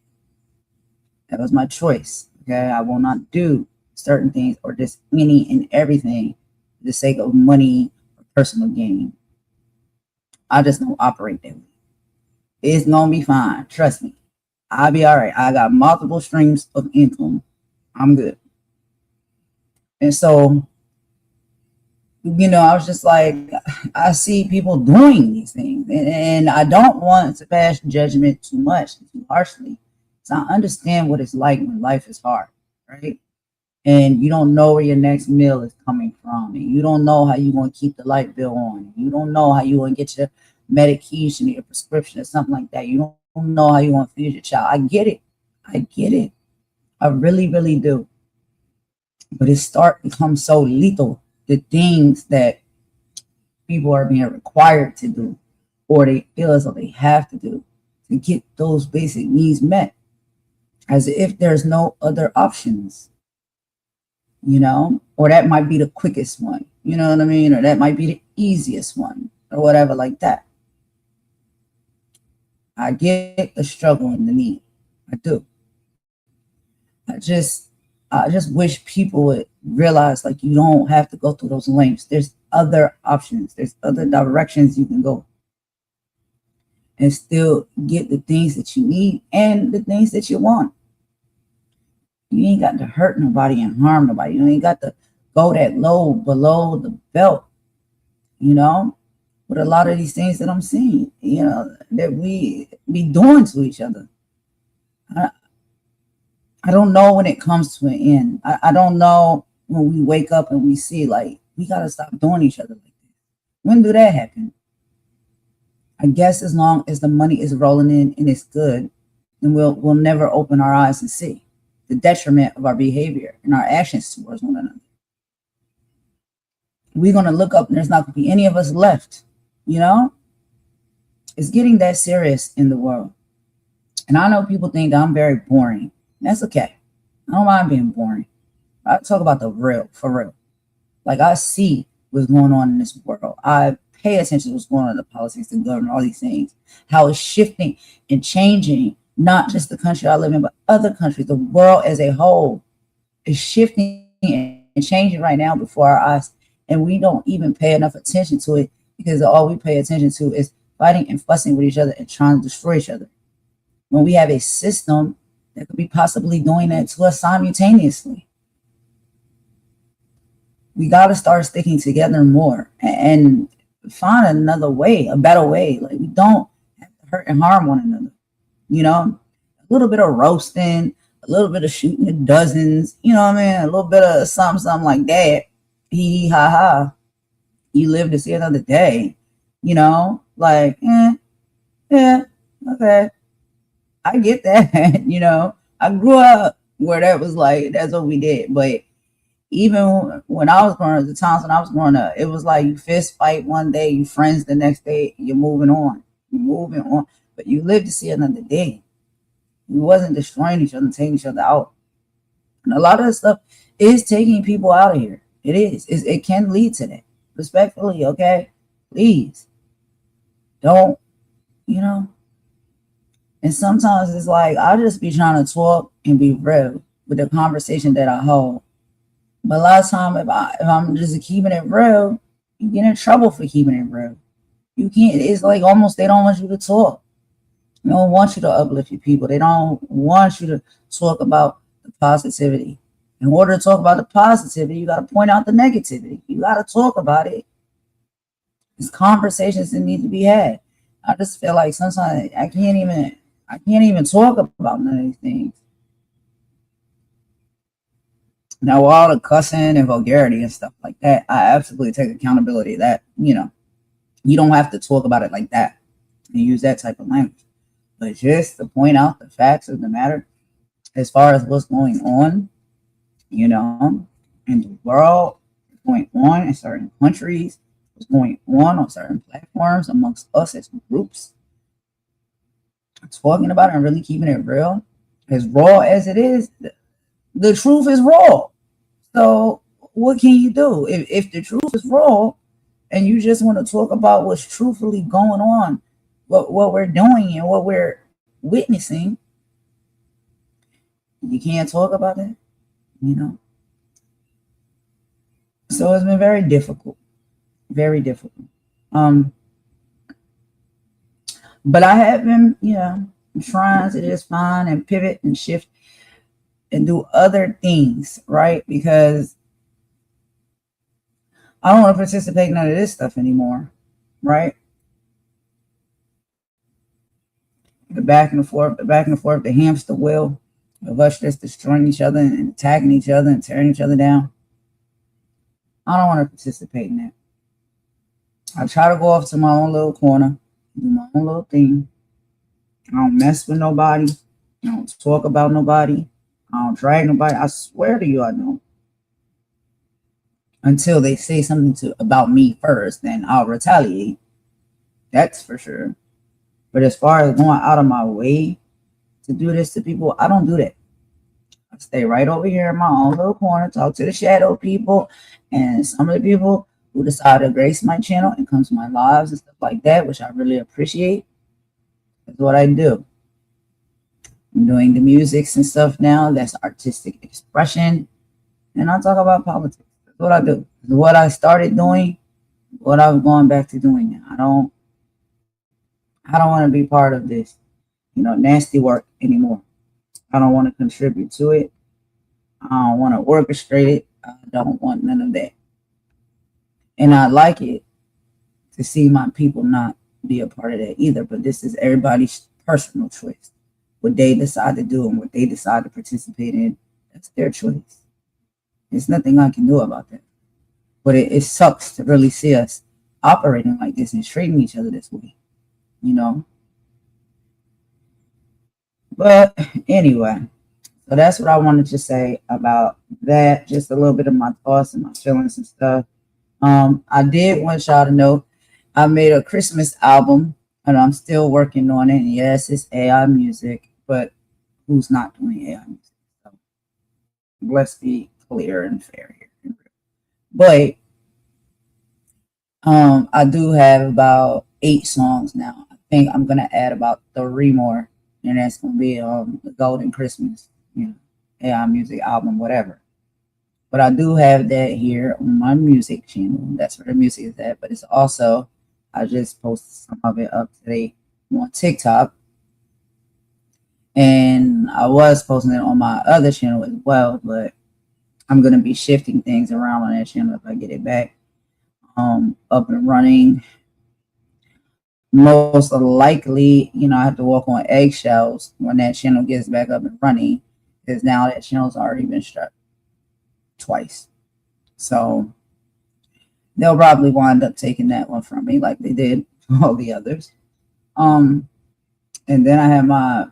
That was my choice, okay? I will not do certain things or just any and everything for the sake of money or personal gain. I just don't operate that way. It's gonna be fine. Trust me. I'll be all right. I got multiple streams of income. I'm good. And so, I was just like, I see people doing these things, and I don't want to pass judgment too much, too harshly. So I understand what it's like when life is hard, right? And you don't know where your next meal is coming from, and you don't know how you're going to keep the light bill on. You don't know how you're going to get your medication or your prescription or something like that. You don't know how you're going to feed your child. I get it. I get it. I really, really do. But it start becomes so lethal. The things that people are being required to do, or they feel as though they have to do to get those basic needs met, as if there's no other options, or that might be the quickest one, you know what I mean? Or that might be the easiest one, or whatever like that. I get the struggle and the need. I do. I just wish people would realize, like, you don't have to go through those lengths. There's other options. There's other directions you can go and still get the things that you need and the things that you want. You ain't got to hurt nobody and harm nobody. You ain't got to go that low below the belt, with a lot of these things that I'm seeing, that we be doing to each other. I don't know when it comes to an end. I don't know when we wake up and we see, like, we got to stop doing each other like that. When do that happen? I guess as long as the money is rolling in and it's good, then we'll never open our eyes and see the detriment of our behavior and our actions towards one another. We're going to look up and there's not going to be any of us left, It's getting that serious in the world. And I know people think that I'm very boring. That's okay. I don't mind being boring. I talk about the real, for real. Like, I see what's going on in this world. I pay attention to what's going on in the politics, the government, all these things, how it's shifting and changing, not just the country I live in, but other countries. The world as a whole is shifting and changing right now before our eyes. And we don't even pay enough attention to it, because all we pay attention to is fighting and fussing with each other and trying to destroy each other. When we have a system that could be possibly doing that to us simultaneously. We got to start sticking together more and find another way, a better way. Like, we don't have to hurt and harm one another. A little bit of roasting, a little bit of shooting the dozens, a little bit of something like that. Hee hee ha ha. You live to see another day, like, yeah, okay. I get that, I grew up where that was like, that's what we did. But even when I was growing up, the times when I was growing up, it was like you fist fight one day, you friends the next day, you're moving on. But you live to see another day. You wasn't destroying each other, taking each other out. And a lot of the stuff is taking people out of here. It is. It can lead to that. Respectfully, okay? Please. Don't, And sometimes it's like, I'll just be trying to talk and be real with the conversation that I hold. But a lot of time, if I'm just keeping it real, you get in trouble for keeping it real. You can't. It's like almost they don't want you to talk. They don't want you to uplift your people. They don't want you to talk about the positivity. In order to talk about the positivity, you got to point out the negativity. You got to talk about it. There's conversations that need to be had. I just feel like sometimes I can't even talk about none of these things. Now, all the cussing and vulgarity and stuff like that, I absolutely take accountability of that. You don't have to talk about it like that and use that type of language. But just to point out the facts of the matter, as far as what's going on, in the world, going on in certain countries, what's going on certain platforms amongst us as groups, talking about it and really keeping it real, as raw as it is. The truth is raw. So what can you do if the truth is raw and you just want to talk about what's truthfully going on, what we're doing and what we're witnessing? You can't talk about that, you know. So it's been very difficult, very difficult. But I have been, trying to just find and pivot and shift and do other things, right? Because I don't want to participate in none of this stuff anymore, right? The back and forth, the hamster wheel of us just destroying each other and attacking each other and tearing each other down. I don't want to participate in that. I try to go off to my own little corner, do my own little thing. I don't mess with nobody. I don't talk about nobody. I don't drag nobody. I swear to you, I don't. Until they say something about me first, then I'll retaliate. That's for sure. But as far as going out of my way to do this to people, I don't do that. I stay right over here in my own little corner, talk to the shadow people and some of the people who decide to grace my channel and come to my lives and stuff like that, which I really appreciate. That's what I do. I'm doing the musics and stuff now. That's artistic expression. And I talk about politics. That's what I do. It's what I started doing, what I'm going back to doing now. I don't want to be part of this, nasty work anymore. I don't want to contribute to it. I don't want to orchestrate it. I don't want none of that. And I like it to see my people not be a part of that either. But this is everybody's personal choice. What they decide to do and what they decide to participate in, that's their choice. There's nothing I can do about that. But it sucks to really see us operating like this and treating each other this way, But anyway, so that's what I wanted to say about that. Just a little bit of my thoughts and my feelings and stuff. I did want y'all to know I made a Christmas album and I'm still working on it. And yes, it's AI music, but who's not doing AI music? So let's be clear and fair here. But I do have about 8 songs now. I think I'm gonna add about 3 more, and that's gonna be the Golden Christmas, AI music album, whatever. But I do have that here on my music channel. That's where the music is at. But it's also, I just posted some of it up today on TikTok. And I was posting it on my other channel as well. But I'm going to be shifting things around on that channel if I get it back up and running. Most likely, I have to walk on eggshells when that channel gets back up and running. Because now that channel's already been struck twice. So they'll probably wind up taking that one from me like they did all the others. And then I have my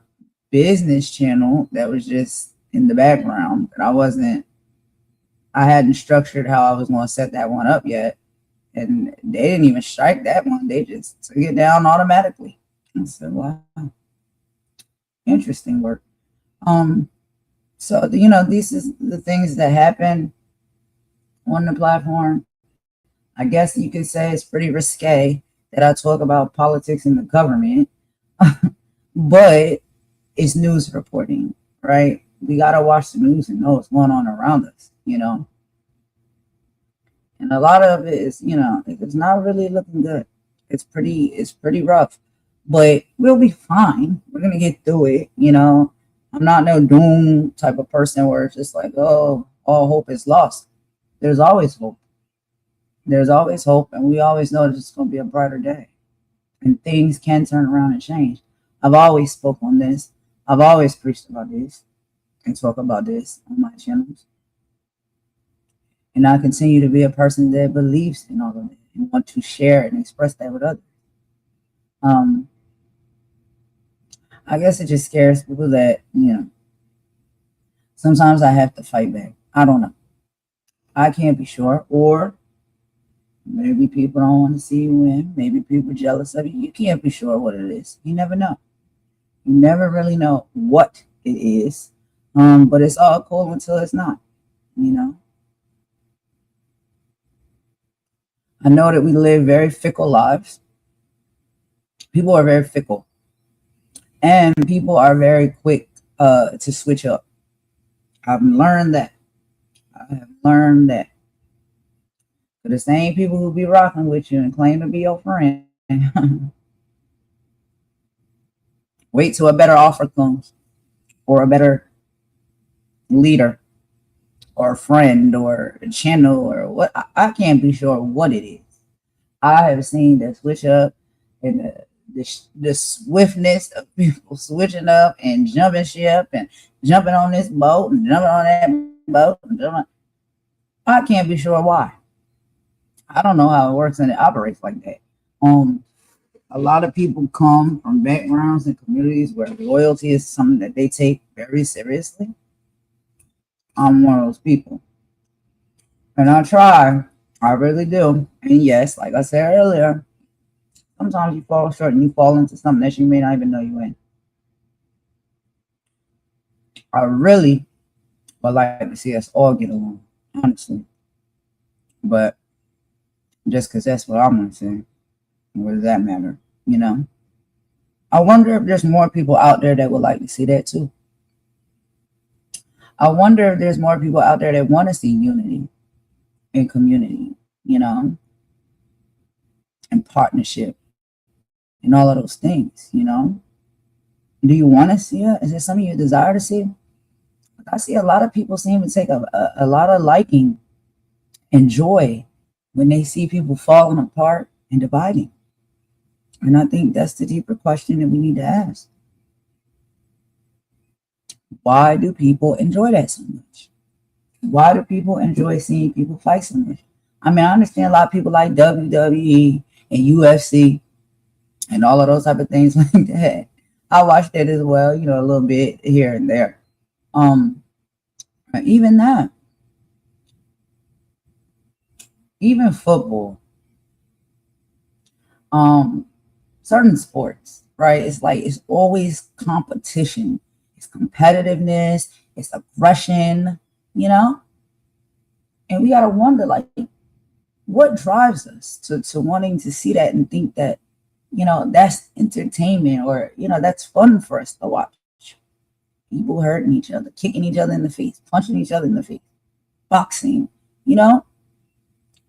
business channel that was just in the background, but I hadn't structured how I was going to set that one up yet. And they didn't even strike that one. They just took it down automatically. I said, wow, interesting work. So, these is the things that happen on the platform. I guess you could say it's pretty risque that I talk about politics and the government, but it's news reporting, right? We got to watch the news and know what's going on around us, And a lot of it is, it's not really looking good. It's pretty rough, but we'll be fine. We're going to get through it, I'm not no doom type of person where it's just like, oh, all hope is lost. There's always hope. There's always hope, and we always know that it's going to be a brighter day. And things can turn around and change. I've always spoke on this. I've always preached about this and talk about this on my channels. And I continue to be a person that believes in all of it and want to share and express that with others. I guess it just scares people that, sometimes I have to fight back. I don't know. I can't be sure. Or maybe people don't want to see you win. Maybe people are jealous of you. You can't be sure what it is. You never know. You never really know what it is. But it's all cool until it's not, you know. I know that we live very fickle lives. People are very fickle. And people are very quick to switch up. I've learned that. I have learned that. For the same people who be rocking with you and claim to be your friend, wait till a better offer comes, or a better leader, or a friend, or a channel, or what. I can't be sure what it is. I have seen the switch up and the swiftness of people switching up and jumping ship and jumping on this boat and jumping on that boat. I can't be sure why. I don't know how it works and it operates like that. A lot of people come from backgrounds and communities where loyalty is something that they take very seriously. I'm one of those people. And I try. I really do. And yes, like I said earlier, sometimes you fall short and you fall into something that you may not even know you're in. I really would like to see us all get along, honestly. But just because that's what I'm going to say, what does that matter? You know? I wonder if there's more people out there that would like to see that too. I wonder if there's more people out there that want to see unity and community, you know, and partnership and all of those things, you know. Do you want to see it? Is it something you desire to see? I see a lot of people seem to take a lot of liking and joy when they see people falling apart and dividing. And I think that's the deeper question that we need to ask. Why do people enjoy that so much? Why do people enjoy seeing people fight so much? I mean, I understand a lot of people like WWE and UFC and all of those type of things like that. I watched that as well, you know, a little bit here and there. Even that, even football, certain sports, right? It's like it's always competition, it's competitiveness, it's aggression, you know. And we gotta wonder, like, what drives us to wanting to see that and think that, you know, that's entertainment or, you know, that's fun for us to watch. People hurting each other, kicking each other in the face, punching each other in the face, boxing, you know,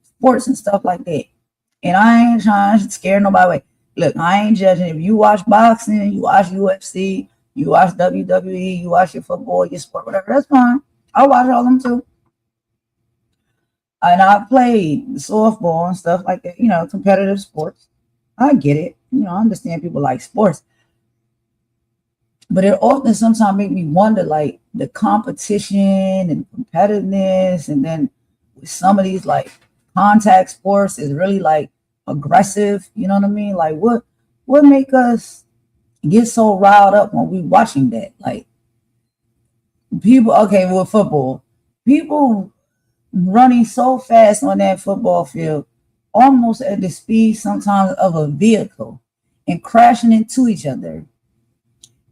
sports and stuff like that. And I ain't trying to scare nobody. Look, I ain't judging. If you watch boxing, you watch UFC, you watch WWE, you watch your football, your sport, whatever, that's fine. I watch all them too. And I played softball and stuff like that, you know, competitive sports. I get it. You know, I understand people like sports. But it often sometimes make me wonder, like, the competition and competitiveness, and then with some of these like contact sports is really like aggressive. You know what I mean? Like, what make us get so riled up when we watching that? Like, people, okay, with football, people running so fast on that football field, almost at the speed sometimes of a vehicle, and crashing into each other.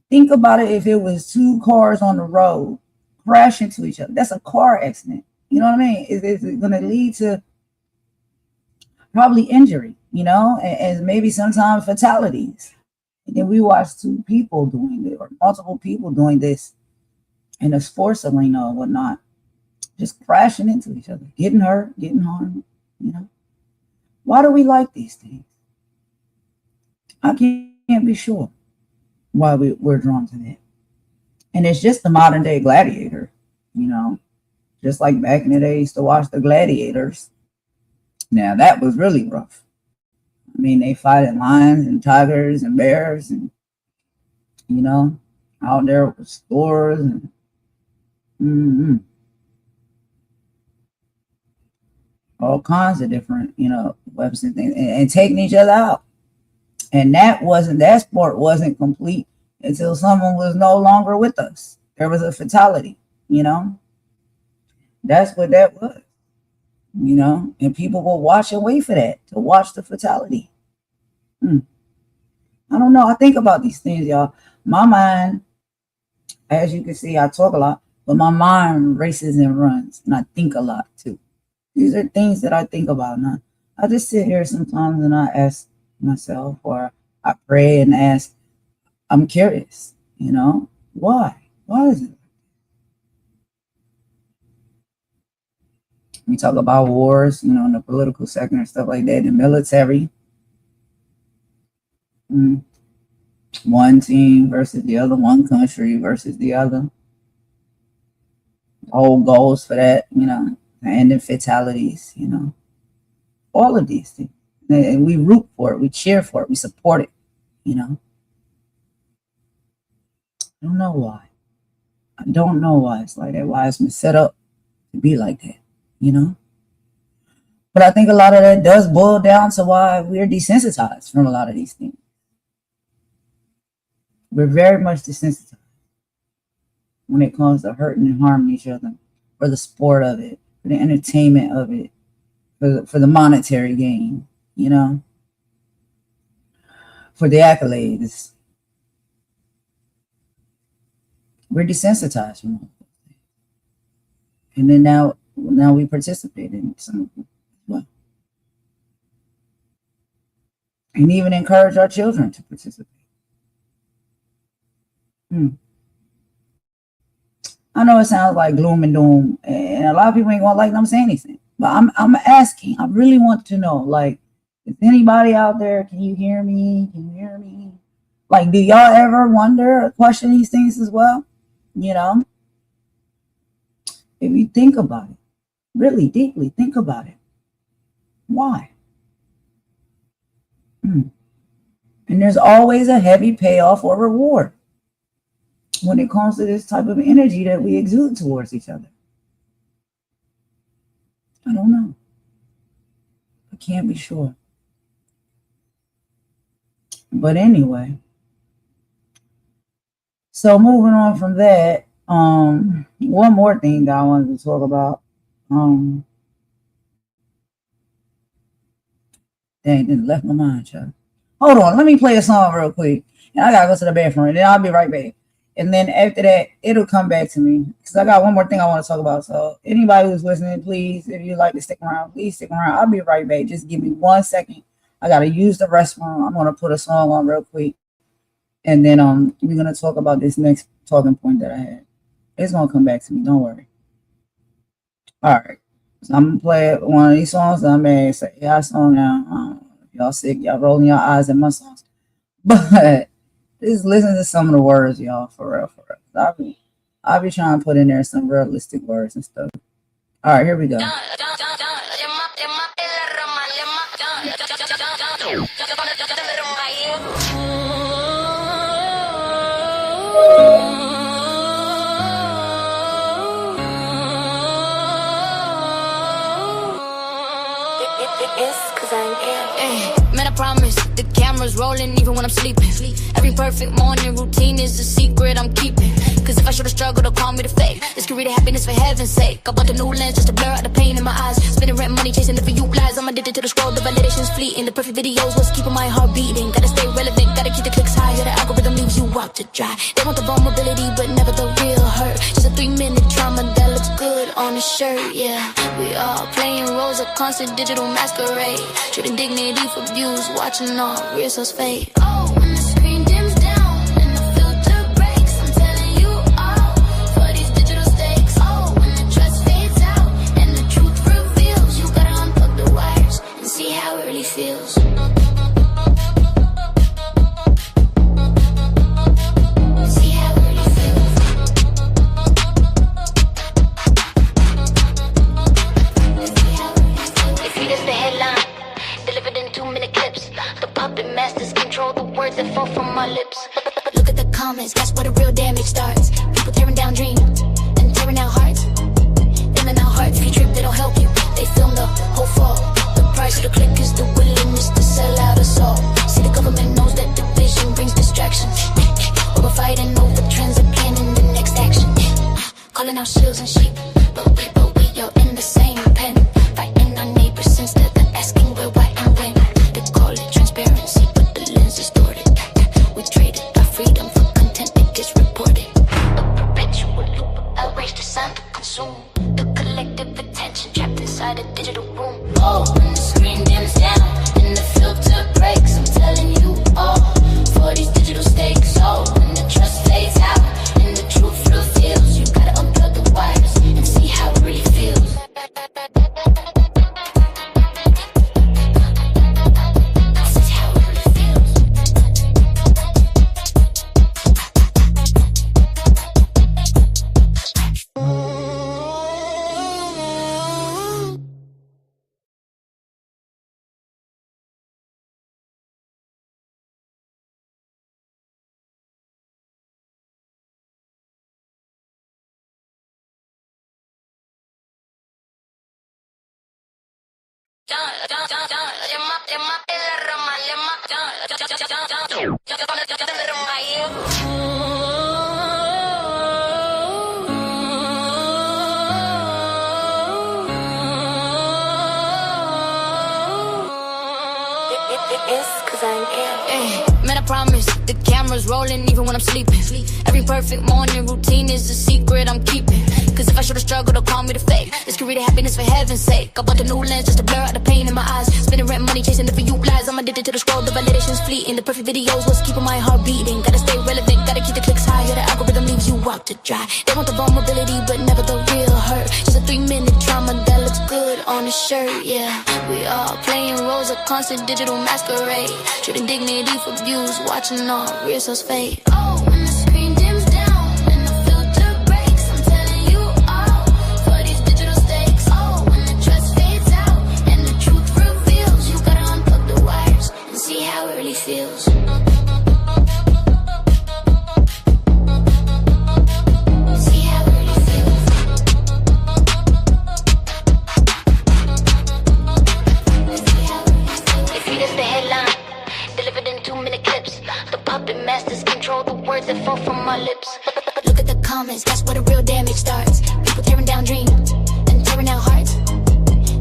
Think about it, if it was two cars on the road crashing into each other. That's a car accident. You know what I mean? It's going to lead to probably injury, you know, and maybe sometimes fatalities. And then we watch two people doing it, or multiple people doing this in a sports arena or whatnot, just crashing into each other, getting hurt, getting harmed, you know. Why do we like these things? I can't be sure why we're drawn to that. And it's just the modern day gladiator, you know, just like back in the day, I used to watch the gladiators. Now that was really rough. I mean, they fighting lions and tigers and bears, and, you know, out there with stores and all kinds of different, you know, weapons and things, and taking each other out. And that sport wasn't complete until someone was no longer with us. There was a fatality, you know. That's what that was. you know, and people will watch and wait for that, to watch the fatality. I don't know. I think about these things, y'all. My mind, as you can see, I talk a lot, but my mind races and runs, and I think a lot too. These are things that I think about. Now, I just sit here sometimes and I ask myself, or I pray and ask, I'm curious, you know, why? Why is it? We talk about wars, you know, in the political sector and stuff like that, the military. One team versus the other, one country versus the other. Whole goals for that, you know, ending fatalities, you know, all of these things. And we root for it, we cheer for it, we support it, you know. I don't know why. I don't know why it's like that, why it's been set up to be like that, you know. But I think a lot of that does boil down to why we're desensitized from a lot of these things. We're very much desensitized when it comes to hurting and harming each other, for the sport of it, for the entertainment of it, for the monetary gain, you know, for the accolades. We're desensitized from all those things. And then now we participate in some of them as well. And even encourage our children to participate. I know it sounds like gloom and doom, and a lot of people ain't gonna like them saying anything. But I'm asking. I really want to know. Like, is anybody out there? Can you hear me? Can you hear me? Like, do y'all ever wonder or question these things as well? You know, if you think about it, really deeply think about it. Why? And there's always a heavy payoff or reward when it comes to this type of energy that we exude towards each other. I don't know. I can't be sure. But anyway, so moving on from that, one more thing that I wanted to talk about. Dang, it left my mind, child. Hold on, let me play a song real quick. And I gotta go to the bathroom, and then I'll be right back. And then after that, it'll come back to me, because I got one more thing I want to talk about. So anybody who's listening, please, if you'd like to stick around, please stick around. I'll be right back. Just give me 1 second. I got to use the restroom. I'm going to put a song on real quick. And then we're going to talk about this next talking point that I had. It's going to come back to me. Don't worry. All right. So I'm going to play one of these songs. I may say, yeah, song now. If y'all sick, y'all rolling your eyes at my songs. But just listen to some of the words, y'all, for real, for real. I'll be trying to put in there some realistic words and stuff. All right, here we go. Man, I promise the camera's rolling even when I'm sleeping. Every perfect morning routine is a secret I'm keeping. Cause if I show the struggle, they'll call me the fake. Let's get rid of happiness for heaven's sake. I bought a new lens just to blur out the pain in my eyes. Spending rent money chasing the for you lies. I'm addicted to the scroll, the validation's fleeting. The perfect videos what's keeping my heart beating. Gotta stay relevant, gotta keep the clicks high. Yeah, the algorithm leaves you out to dry. They want the vulnerability, but never the real hurt. Just a 3-minute trauma that looks good on a shirt, yeah. We all playing roles of constant digital masquerade. Trading dignity for views, watching all real souls fade. Oh, when the screen dims down and the filter breaks, I'm telling you all for these digital stakes. Oh, when the trust fades out and the truth reveals, you gotta unplug the wires and see how it really feels. See how it really feels. See how it really feels. They feed us the headline, delivered in 2-minute clips. The puppet masters control the words that fall from my lips. Look at the comments, that's where the real damage starts. People tearing down dreams and tearing out hearts. Filling out hearts, if you trip, they don't help you. They film the whole fall. The price of the click is the willingness to sell out us all. See, the government knows that division brings distraction. We're fighting over trends and planning the next action. Calling out shields and sheep, but we all in the same pen. Fighting Man, I promise the camera's rolling even when I'm sleeping. Every perfect morning routine is a secret I'm keeping. Cause if I show the struggle, they'll call me the fake. Let's create happiness for heaven's sake. I bought a new lens just to blur out the pain in my eyes. Spending rent money chasing the for you lies. I'm addicted to the scroll, the validation's fleeting. The perfect videos what's keeping my heart beating. Gotta stay relevant, gotta keep the clicks high. Yeah, the algorithm leaves you out to dry. They want the vulnerability, but never the real hurt. Just a 3-minute drama that looks good on a shirt, yeah. We all playing roles of constant digital masquerade. Trading dignity for views, watching all real souls fade. Oh, when the screen dims down and the filter breaks, I'm telling you all for these digital stakes. Oh, when the trust fades out and the truth reveals, you gotta unplug the wires and see how it really feels. See how it really feels. See how it really feels. They feed us the headline, delivered in 2-minute clips. The puppet masters control the words that fall from my lips. Look at the comments, that's where the real damage starts. People tearing down dreams and tearing out hearts.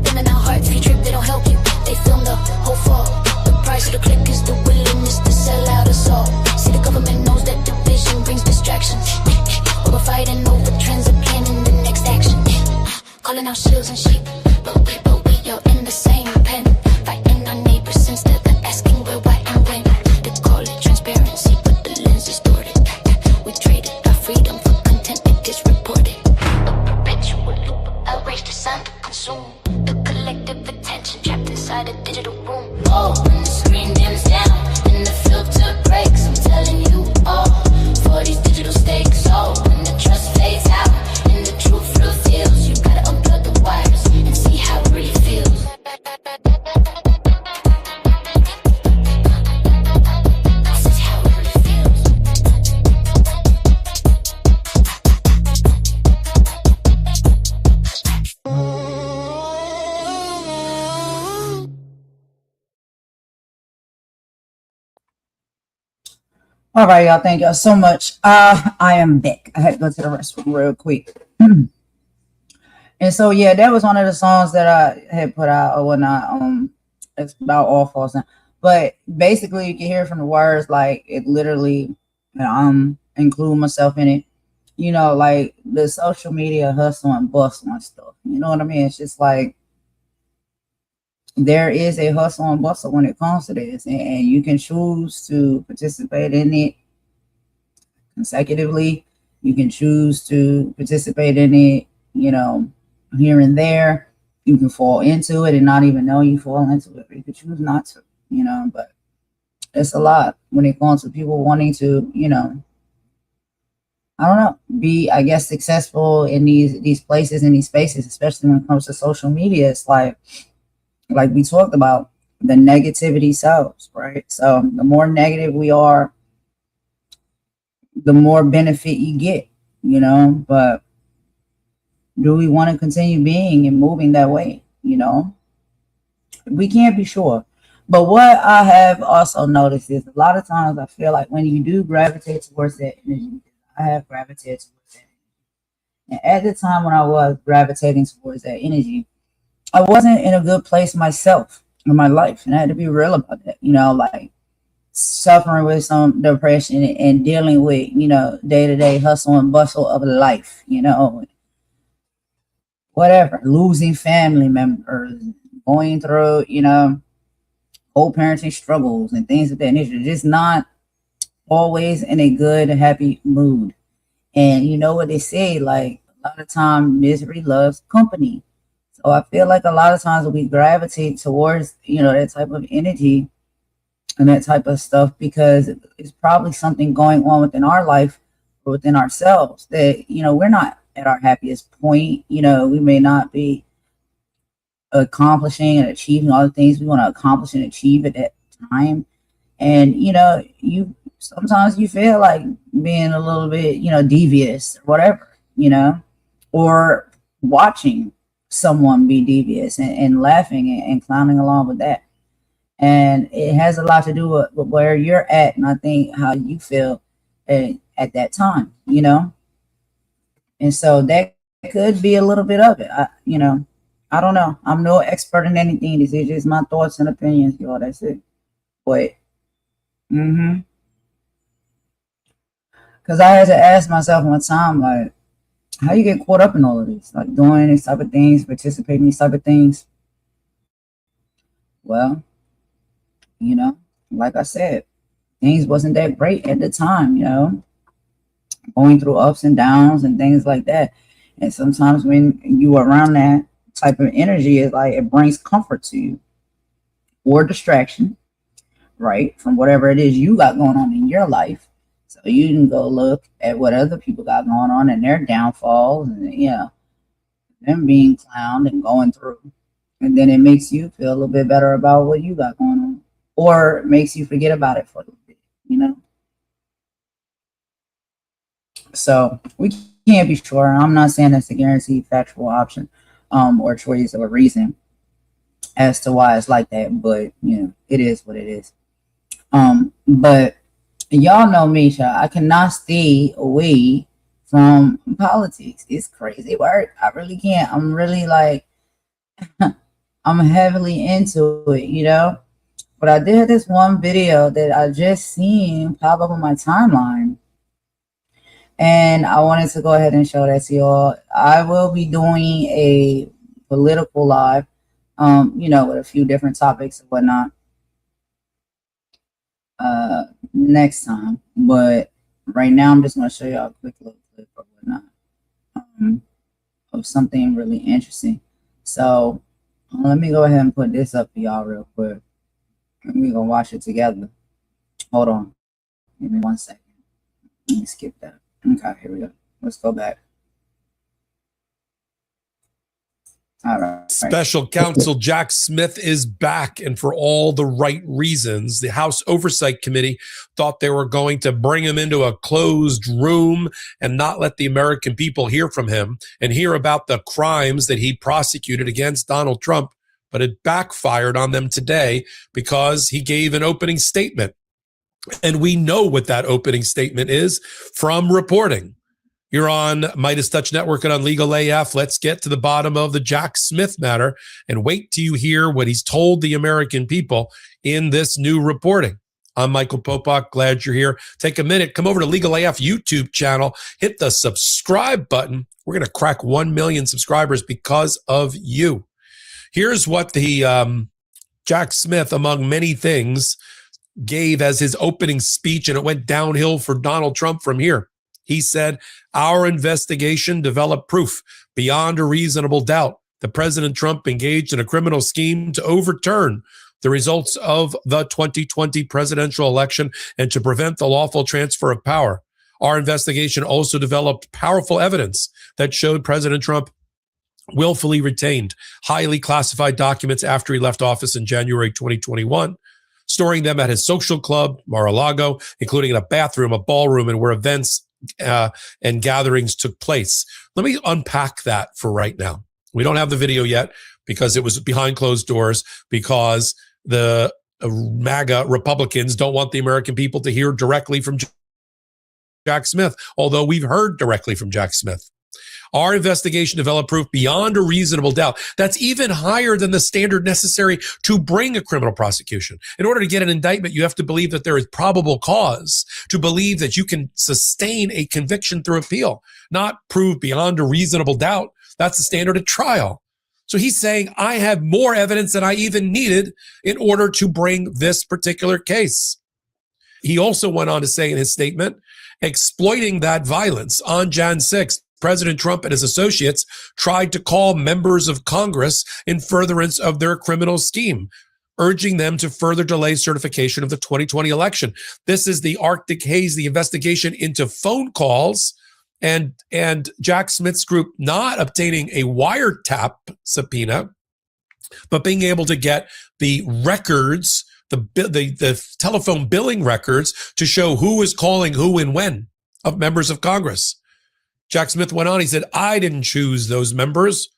Filming out hearts, if you trip, they don't help you. They film the whole fall. The price of the click is the willingness to sell out us all. See, the government knows that division brings distractions. We're fighting over trends and planning the next action. Calling out shields and sheep, but we all in the same pen. Fighting our neighbors instead of asking where, why, and when. They call it transparency, but the lens is distorted. We traded our freedom for content that gets reported. A perpetual loop, outrage designed to consume the collective attention trapped inside a digital room. Oh, when the screen dims down and the filter breaks, I'm telling you all for these digital stakes. Oh, when the trust fades out and the truth reveals, you gotta unplug the wires and see how it really feels. This is how it really feels. All right, y'all. Thank y'all so much. I am back. I had to go to the restroom real quick. And so yeah, that was one of the songs that I had put out or whatnot. It's about all false. But basically you can hear from the words, like it literally include myself in it. You know, like the social media hustle and bustle and stuff. You know what I mean? It's just like there is a hustle and bustle when it comes to this, and you can choose to participate in it consecutively. You can choose to participate in it, you know, here and there. You can fall into it and not even know you fall into it. You could choose not to, you know, but it's a lot when it comes to people wanting to, you know, I don't know, be, I guess, successful in these places, in these spaces, especially when it comes to social media. It's like we talked about, the negativity sells, right? So the more negative we are, the more benefit you get, you know. But do we want to continue being and moving that way? You know, we can't be sure. But what I have also noticed is a lot of times I feel like when you do gravitate towards that energy, I have gravitated towards that. And at the time when I was gravitating towards that energy, I wasn't in a good place myself in my life. And I had to be real about that, you know, like suffering with some depression and dealing with, you know, day-to-day hustle and bustle of life, you know, whatever, losing family members, going through, you know, co-parenting struggles and things of that nature. Just not always in a good, happy mood. And you know what they say, like a lot of time misery loves company. So I feel like a lot of times we gravitate towards, you know, that type of energy and that type of stuff because it's probably something going on within our life or within ourselves that, you know, we're not at our happiest point. You know, we may not be accomplishing and achieving all the things we want to accomplish and achieve at that time. And, you know, you sometimes you feel like being a little bit, you know, devious or whatever, you know, or watching someone be devious and laughing and clowning along with that. And it has a lot to do with where you're at, and I think how you feel at that time, you know. And so that could be a little bit of it. I don't know. I'm no expert in anything. These are just my thoughts and opinions, y'all. That's it. But, because I had to ask myself one time, like, how you get caught up in all of this, like doing these type of things, participating in these type of things. Well, like I said, things wasn't that great at the time, going through ups and downs and things like that. And sometimes when you are around that type of energy, it's like it brings comfort to you or distraction, right? From whatever it is you got going on in your life. So you can go look at what other people got going on and their downfalls and, them being clowned and going through. And then it makes you feel a little bit better about what you got going on. Or makes you forget about it for a little bit. So we can't be sure. I'm not saying that's a guaranteed factual option or choice or reason as to why it's like that, but it is what it is. But y'all know me, child. I cannot stay away from politics. It's crazy work. I really can't. I'm really like I'm heavily into it, But I did this one video that I just seen pop up on my timeline. And I wanted to go ahead and show that to y'all. I will be doing a political live, with a few different topics and whatnot next time. But right now, I'm just going to show y'all a quick little clip or whatnot of something really interesting. So let me go ahead and put this up for y'all real quick. And we're going to watch it together. Hold on. Give me 1 second. Let me skip that. Okay, here we go. Let's go back. All right. Special counsel Jack Smith is back, and for all the right reasons. The House Oversight Committee thought they were going to bring him into a closed room and not let the American people hear from him and hear about the crimes that he prosecuted against Donald Trump, but it backfired on them today because he gave an opening statement. And we know what that opening statement is from reporting. You're on Midas Touch Network and on Legal AF. Let's get to the bottom of the Jack Smith matter and wait till you hear what he's told the American people in this new reporting. I'm Michael Popak. Glad you're here. Take a minute. Come over to Legal AF YouTube channel. Hit the subscribe button. We're going to crack 1 million subscribers because of you. Here's what the Jack Smith, among many things, gave as his opening speech, and it went downhill for Donald Trump from here. He said, our investigation developed proof beyond a reasonable doubt that President Trump engaged in a criminal scheme to overturn the results of the 2020 presidential election and to prevent the lawful transfer of power. Our investigation also developed powerful evidence that showed President Trump willfully retained highly classified documents after he left office in January 2021, storing them at his social club, Mar-a-Lago, including in a bathroom, a ballroom, and where events and gatherings took place. Let me unpack that for right now. We don't have the video yet because it was behind closed doors, because the MAGA Republicans don't want the American people to hear directly from Jack Smith, although we've heard directly from Jack Smith. Our investigation developed proof beyond a reasonable doubt. That's even higher than the standard necessary to bring a criminal prosecution. In order to get an indictment, you have to believe that there is probable cause to believe that you can sustain a conviction through appeal, not prove beyond a reasonable doubt. That's the standard at trial. So he's saying, I have more evidence than I even needed in order to bring this particular case. He also went on to say in his statement, exploiting that violence on Jan 6th, President Trump and his associates tried to call members of Congress in furtherance of their criminal scheme, urging them to further delay certification of the 2020 election. This is the Arctic Haze, the investigation into phone calls and Jack Smith's group not obtaining a wiretap subpoena, but being able to get the records, the telephone billing records to show who is calling who and when of members of Congress. Jack Smith went on, he said, I didn't choose those members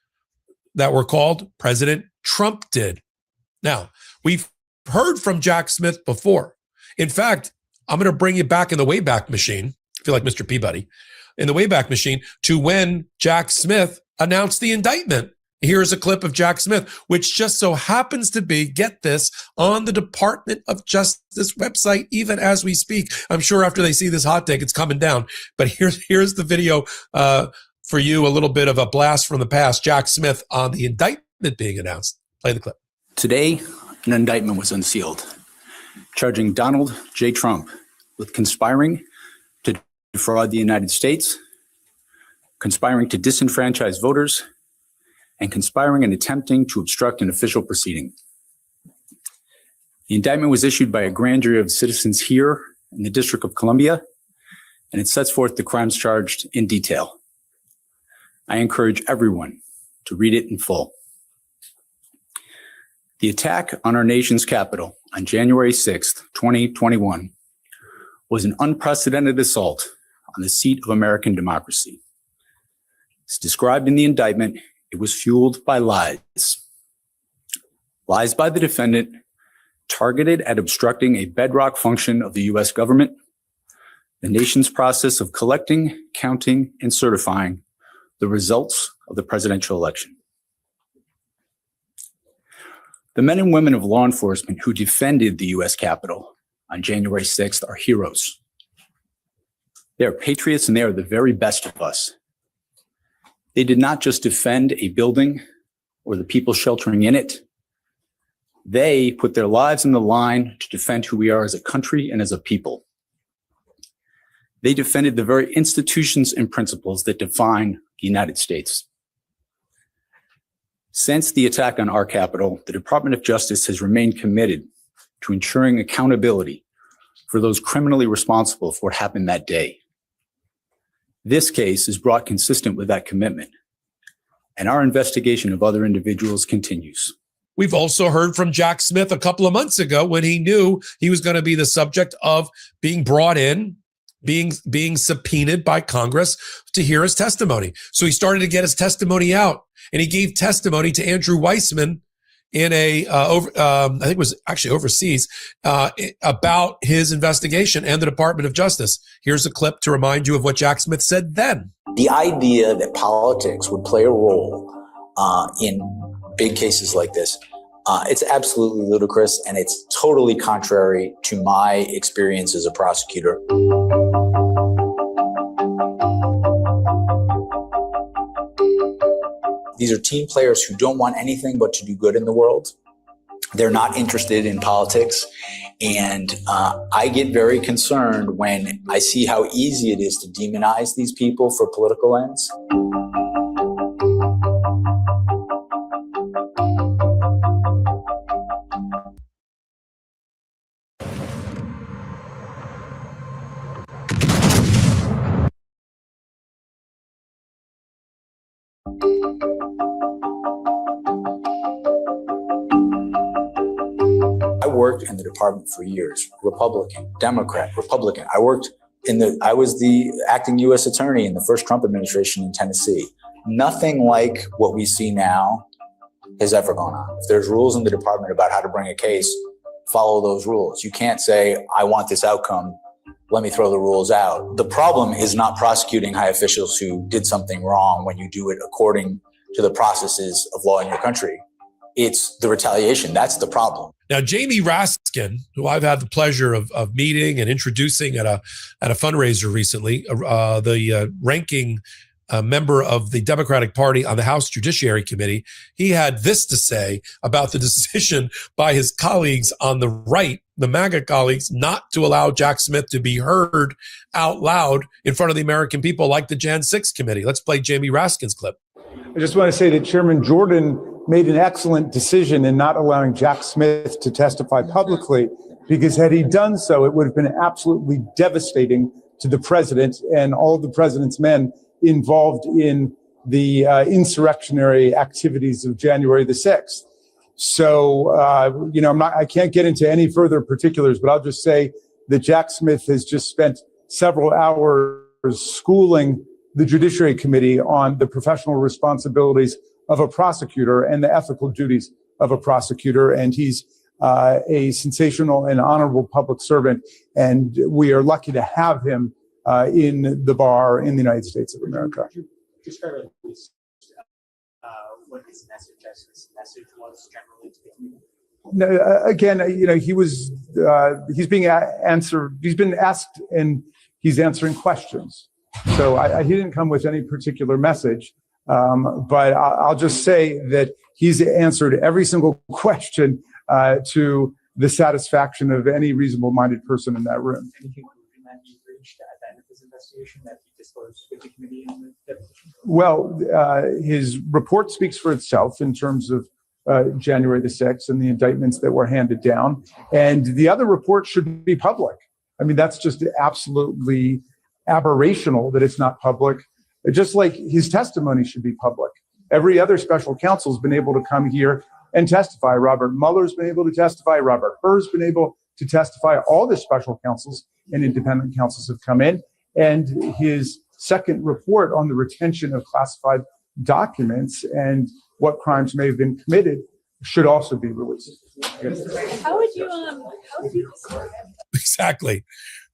that were called. President Trump did. Now, we've heard from Jack Smith before. In fact, I'm going to bring you back in the Wayback Machine. I feel like Mr. Peabody. In the Wayback Machine to when Jack Smith announced the indictment. Here's a clip of Jack Smith, which just so happens to be, get this, on the Department of Justice website, even as we speak. I'm sure after they see this hot take, it's coming down. But here's the video for you, a little bit of a blast from the past. Jack Smith on the indictment being announced. Play the clip. Today, an indictment was unsealed, charging Donald J. Trump with conspiring to defraud the United States, conspiring to disenfranchise voters, and conspiring and attempting to obstruct an official proceeding. The indictment was issued by a grand jury of citizens here in the District of Columbia, and it sets forth the crimes charged in detail. I encourage everyone to read it in full. The attack on our nation's capital on January 6th, 2021, was an unprecedented assault on the seat of American democracy. As described in the indictment, it was fueled by lies. Lies by the defendant targeted at obstructing a bedrock function of the U.S. government, the nation's process of collecting, counting, and certifying the results of the presidential election. The men and women of law enforcement who defended the U.S. Capitol on January 6th are heroes. They are patriots and they are the very best of us. They did not just defend a building or the people sheltering in it. They put their lives on the line to defend who we are as a country and as a people. They defended the very institutions and principles that define the United States. Since the attack on our Capitol, the Department of Justice has remained committed to ensuring accountability for those criminally responsible for what happened that day. This case is brought consistent with that commitment, and our investigation of other individuals continues. We've also heard from Jack Smith a couple of months ago when he knew he was going to be the subject of being brought in, being subpoenaed by Congress to hear his testimony. So he started to get his testimony out, and he gave testimony to Andrew Weissman in I think it was actually overseas, about his investigation and the Department of Justice. Here's a clip to remind you of what Jack Smith said then. The idea that politics would play a role in big cases like this, it's absolutely ludicrous, and it's totally contrary to my experience as a prosecutor. These are team players who don't want anything but to do good in the world. They're not interested in politics. And I get very concerned when I see how easy it is to demonize these people for political ends. I worked in the department for years, Republican, Democrat, Republican. I was the acting U.S. attorney in the first Trump administration in Tennessee. Nothing like what we see now has ever gone on. If there's rules in the department about how to bring a case, follow those rules. You can't say, I want this outcome, let me throw the rules out. The problem is not prosecuting high officials who did something wrong when you do it according to the processes of law in your country. It's the retaliation. That's the problem. Now, Jamie Raskin, who I've had the pleasure of meeting and introducing at a fundraiser recently, the ranking member of the Democratic Party on the House Judiciary Committee, he had this to say about the decision by his colleagues on the right, the MAGA colleagues, not to allow Jack Smith to be heard out loud in front of the American people like the Jan 6 committee. Let's play Jamie Raskin's clip. I just want to say that Chairman Jordan made an excellent decision in not allowing Jack Smith to testify publicly, because had he done so, it would have been absolutely devastating to the president and all of the president's men involved in the insurrectionary activities of January the 6th. So, I can't get into any further particulars, but I'll just say that Jack Smith has just spent several hours schooling the Judiciary Committee on the professional responsibilities of a prosecutor and the ethical duties of a prosecutor. And he's a sensational and honorable public servant, and we are lucky to have him in the bar in the United States of America. Describe what his message was generally to the community. Again, he's being answered. He's been asked, and he's answering questions. So he didn't come with any particular message, but I'll just say that he's answered every single question to the satisfaction of any reasonable-minded person in that room. Anything that you reached at the end of this investigation that he disclosed with the committee in the deposition? Well, his report speaks for itself in terms of January the 6th and the indictments that were handed down. And the other report should be public. I mean, that's just absolutely aberrational that it's not public. Just like his testimony should be public. Every other special counsel has been able to come here and testify. Robert Mueller's been able to testify. Robert Hur's been able to testify. All the special counsels and independent counsels have come in. And his second report on the retention of classified documents and what crimes may have been committed should also be released. How would you Exactly.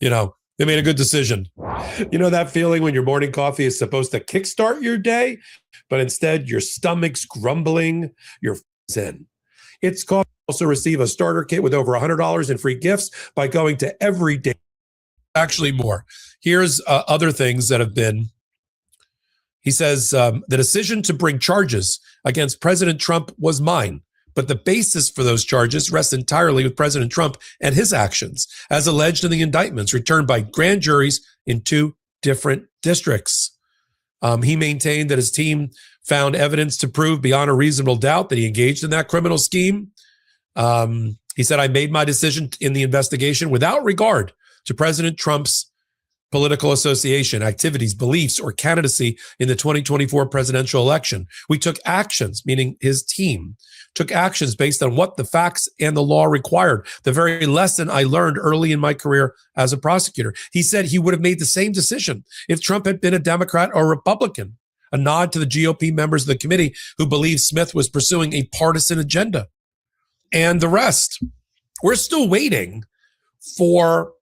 They made a good decision. You know that feeling when your morning coffee is supposed to kickstart your day, but instead your stomach's grumbling, you're in. It's coffee. Also receive a starter kit with over $100 in free gifts by going to Everyday. Actually more. Here's other things that have been. He says, the decision to bring charges against President Trump was mine, but the basis for those charges rests entirely with President Trump and his actions, as alleged in the indictments returned by grand juries in 2 different districts. He maintained that his team found evidence to prove beyond a reasonable doubt that he engaged in that criminal scheme. He said, I made my decision in the investigation without regard to President Trump's political association, activities, beliefs, or candidacy in the 2024 presidential election. We took actions, meaning his team, took actions based on what the facts and the law required, the very lesson I learned early in my career as a prosecutor. He said he would have made the same decision if Trump had been a Democrat or Republican, a nod to the GOP members of the committee who believed Smith was pursuing a partisan agenda. And the rest. We're still waiting for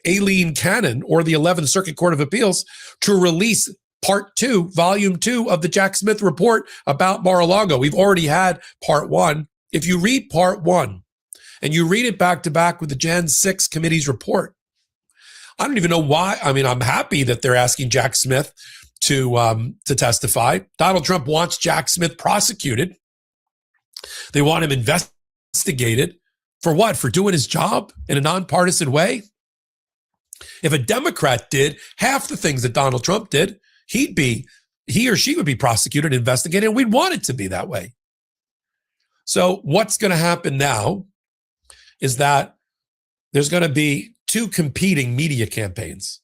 Aileen Cannon or the 11th Circuit Court of Appeals to release Part 2, Volume 2 of the Jack Smith report about Mar-a-Lago. We've already had Part 1. If you read Part 1 and you read it back to back with the Jan 6 committee's report, I don't even know why. I mean, I'm happy that they're asking Jack Smith to testify. Donald Trump wants Jack Smith prosecuted. They want him investigated for what? For doing his job in a nonpartisan way? If a Democrat did half the things that Donald Trump did, he or she would be prosecuted, investigated, and we'd want it to be that way. So what's going to happen now is that there's going to be 2 competing media campaigns.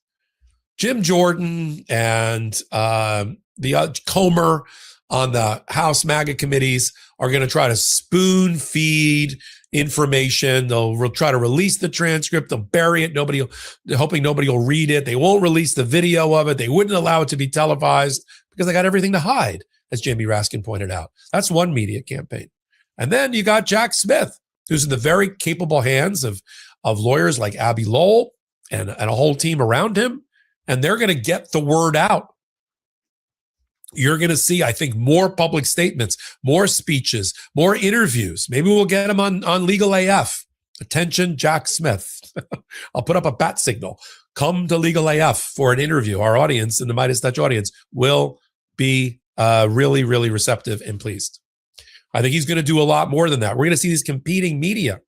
Jim Jordan and the Comer on the House MAGA committees are going to try to spoon feed information. They'll try to release the transcript. They'll bury it. Hoping nobody will read it. They won't release the video of it. They wouldn't allow it to be televised because they got everything to hide, as Jamie Raskin pointed out. That's one media campaign. And then you got Jack Smith, who's in the very capable hands of lawyers like Abby Lowell and a whole team around him. And they're going to get the word out. You're going to see, I think, more public statements, more speeches, more interviews. Maybe we'll get him on Legal AF. Attention, Jack Smith. I'll put up a bat signal. Come to Legal AF for an interview. Our audience and the Midas Touch audience will be really, really receptive and pleased. I think he's going to do a lot more than that. We're going to see these competing media.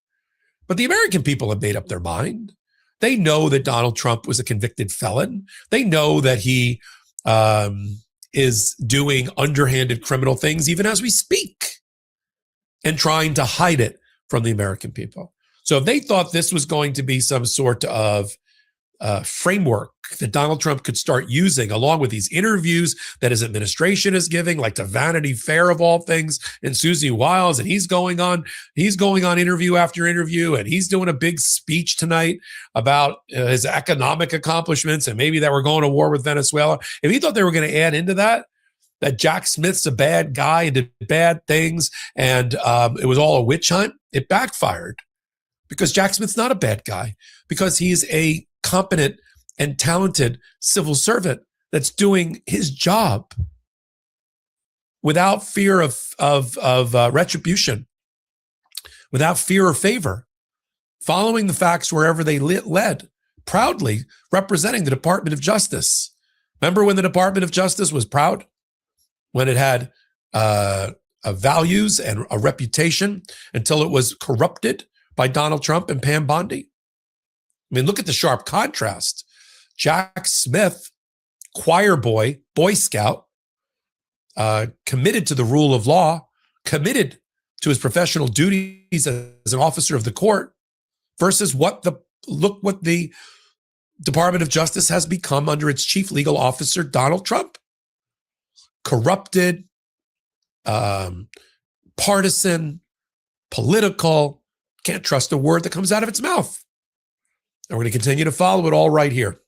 But the American people have made up their mind. They know that Donald Trump was a convicted felon. They know that he is doing underhanded criminal things even as we speak and trying to hide it from the American people. So if they thought this was going to be some sort of framework that Donald Trump could start using, along with these interviews that his administration is giving, like the Vanity Fair of all things, and Susie Wiles, and he's going on interview after interview, and he's doing a big speech tonight about his economic accomplishments and maybe that we're going to war with Venezuela. If he thought they were going to add into that Jack Smith's a bad guy and did bad things, and it was all a witch hunt, it backfired, because Jack Smith's not a bad guy, because he's a competent and talented civil servant that's doing his job without fear of retribution, without fear or favor, following the facts wherever they led, proudly representing the Department of Justice. Remember when the Department of Justice was proud? When it had values and a reputation, until it was corrupted by Donald Trump and Pam Bondi? I mean, look at the sharp contrast. Jack Smith, choir boy, Boy Scout, committed to the rule of law, committed to his professional duties as an officer of the court, versus what the Department of Justice has become under its chief legal officer, Donald Trump. Corrupted, partisan, political, can't trust a word that comes out of its mouth. And we're going to continue to follow it all right here.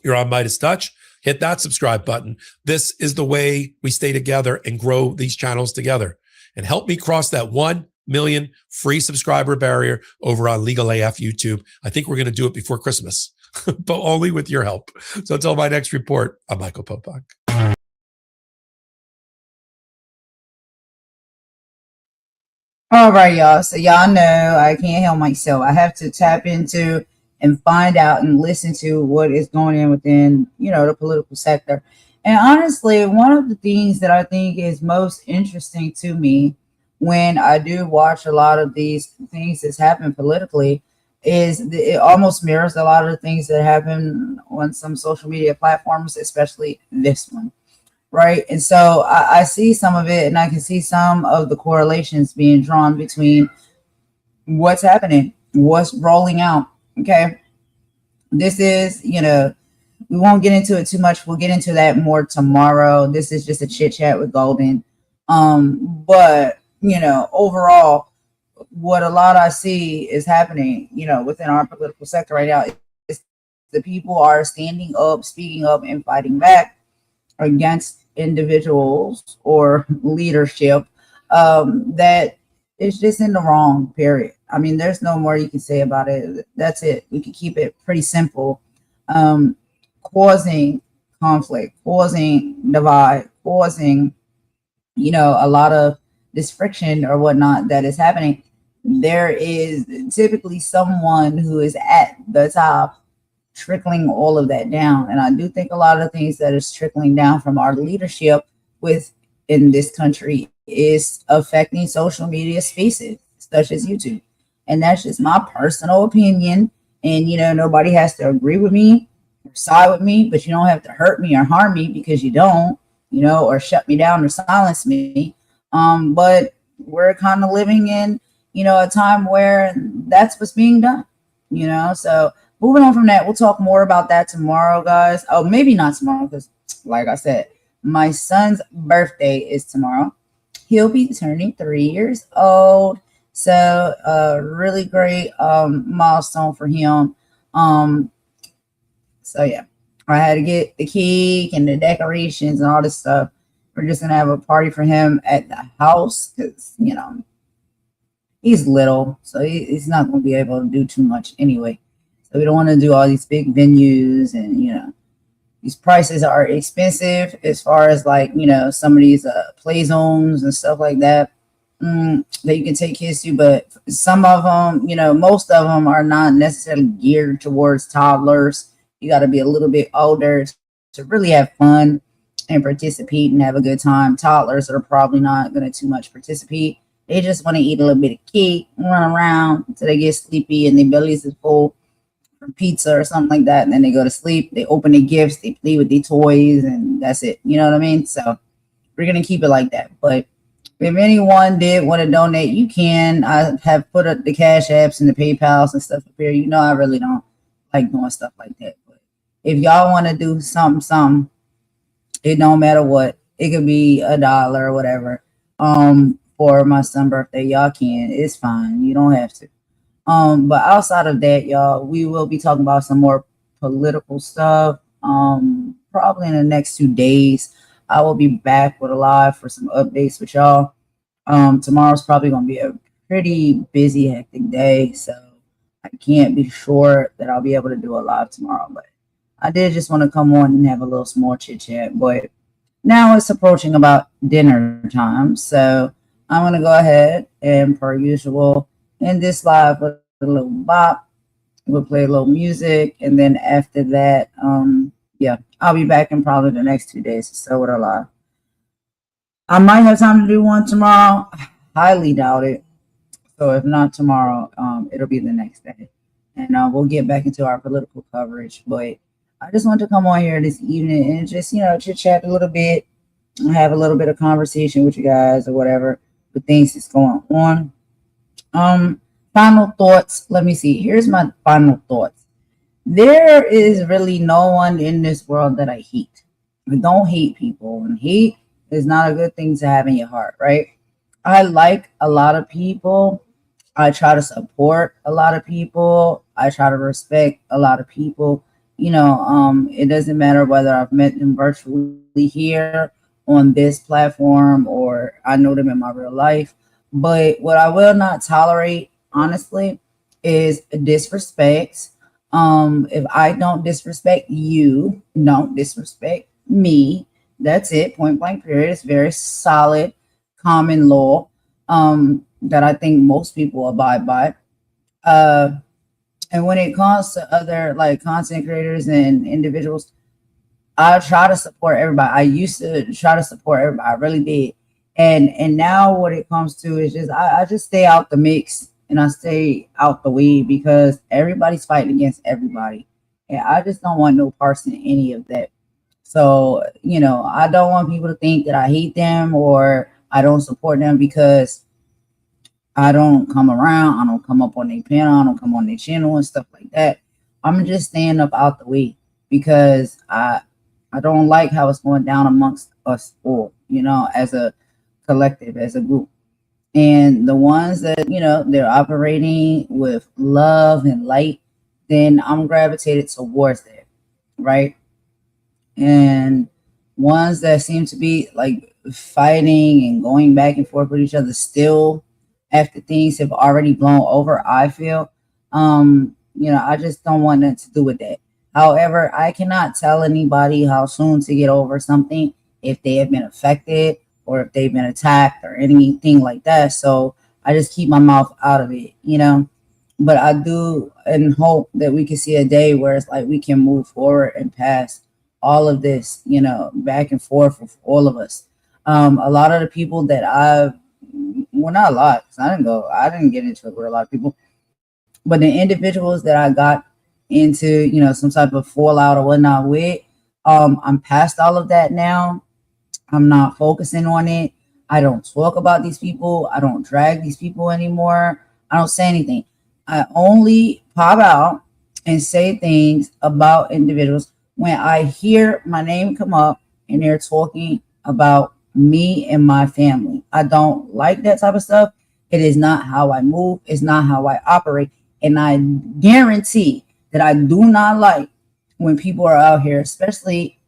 You're on Midas Touch. Hit that subscribe button. This is the way we stay together and grow these channels together. And help me cross that 1 million free subscriber barrier over on Legal AF YouTube. I think we're going to do it before Christmas, but only with your help. So until my next report, I'm Michael Popak. All right, y'all. So y'all know I can't help myself. I have to tap into and find out and listen to what is going on within, the political sector. And honestly, one of the things that I think is most interesting to me when I do watch a lot of these things that's happened politically is it almost mirrors a lot of the things that happen on some social media platforms, especially this one. Right. And so I see some of it, and I can see some of the correlations being drawn between what's happening, what's rolling out. OK, this is, we won't get into it too much. We'll get into that more tomorrow. This is just a chit chat with Golden. But, overall, what a lot I see is happening, within our political sector right now is the people are standing up, speaking up, and fighting back against individuals or leadership that is just in the wrong, period. I mean, there's no more you can say about it. That's it. We can keep it pretty simple. Causing conflict, causing divide, causing, a lot of this friction or whatnot that is happening. There is typically someone who is at the top trickling all of that down. And I do think a lot of the things that is trickling down from our leadership within this country is affecting social media spaces such as YouTube. And that's just my personal opinion. And, nobody has to agree with me or side with me, but you don't have to hurt me or harm me because you don't, or shut me down or silence me. But we're kind of living in, a time where that's what's being done, so moving on from that, we'll talk more about that tomorrow, guys. Oh, maybe not tomorrow, because like I said, my son's birthday is tomorrow. He'll be turning 3 years old. So really great milestone for him. So yeah, I had to get the cake and the decorations and all this stuff. We're just gonna have a party for him at the house because he's little, so he's not gonna be able to do too much anyway. So we don't want to do all these big venues, and these prices are expensive as far as like some of these play zones and stuff like that that you can take kids to. But some of them, most of them are not necessarily geared towards toddlers. You got to be a little bit older to really have fun and participate and have a good time. Toddlers are probably not going to too much participate. They just want to eat a little bit of cake, run around until they get sleepy and their bellies is full. Pizza or something like that, and then they go to sleep. They open their gifts, they play with their toys, and that's it. You know what I mean? So we're gonna keep it like that. But if anyone did want to donate, you can. I have put up the Cash Apps and the PayPals and stuff up here. I really don't like doing stuff like that. But if y'all want to do something, it don't matter what. It could be $1 or whatever. For my son's birthday, y'all can. It's fine. You don't have to. But outside of that, y'all, we will be talking about some more political stuff. Probably in the next 2 days. I will be back with a live for some updates with y'all. Tomorrow's probably gonna be a pretty busy, hectic day, so I can't be sure that I'll be able to do a live tomorrow. But I did just want to come on and have a little small chit chat. But now it's approaching about dinner time, so I'm gonna go ahead and, per usual, end this live with a little bop. We'll play a little music, and then after that, yeah, I'll be back in probably the next 2 days or so with a live. I might have time to do one tomorrow. Highly doubt it. So if not tomorrow, it'll be the next day, and we'll get back into our political coverage. But I just wanted to come on here this evening and just chit chat a little bit, have a little bit of conversation with you guys or whatever with things that's going on. Final thoughts. Let me see. Here's my final thoughts. There is really no one in this world that I hate. I don't hate people, and hate is not a good thing to have in your heart, right? I like a lot of people. I try to support a lot of people. I try to respect a lot of people. It doesn't matter whether I've met them virtually here on this platform or I know them in my real life. But what I will not tolerate, honestly, is disrespect. If I don't disrespect you, don't disrespect me. That's it. Point blank period. It's very solid common law that I think most people abide by. And when it comes to other like content creators and individuals, I try to support everybody. I used to try to support everybody. I really did. And now what it comes to is just I just stay out the mix and I stay out the way because everybody's fighting against everybody. And I just don't want no parts in any of that. So, I don't want people to think that I hate them or I don't support them because I don't come around. I don't come up on their panel. I don't come on their channel and stuff like that. I'm just staying up out the way because I don't like how it's going down amongst us all, as a collective, as a group. And the ones that, they're operating with love and light, then I'm gravitated towards that, right? And ones that seem to be like fighting and going back and forth with each other still after things have already blown over, I feel, I just don't want nothing to do with that. However, I cannot tell anybody how soon to get over something if they have been affected or if they've been attacked or anything like that. So I just keep my mouth out of it, But I do and hope that we can see a day where it's like we can move forward and pass all of this, back and forth with all of us. A lot of the people that not a lot, because I didn't get into it with a lot of people, but the individuals that I got into, some type of fallout or whatnot with, I'm past all of that now. I'm not focusing on it. I don't talk about these people. I don't drag these people anymore. I don't say anything. I only pop out and say things about individuals when I hear my name come up and they're talking about me and my family. I don't like that type of stuff. It is not how I move. It's not how I operate. And I guarantee that I do not like when people are out here, especially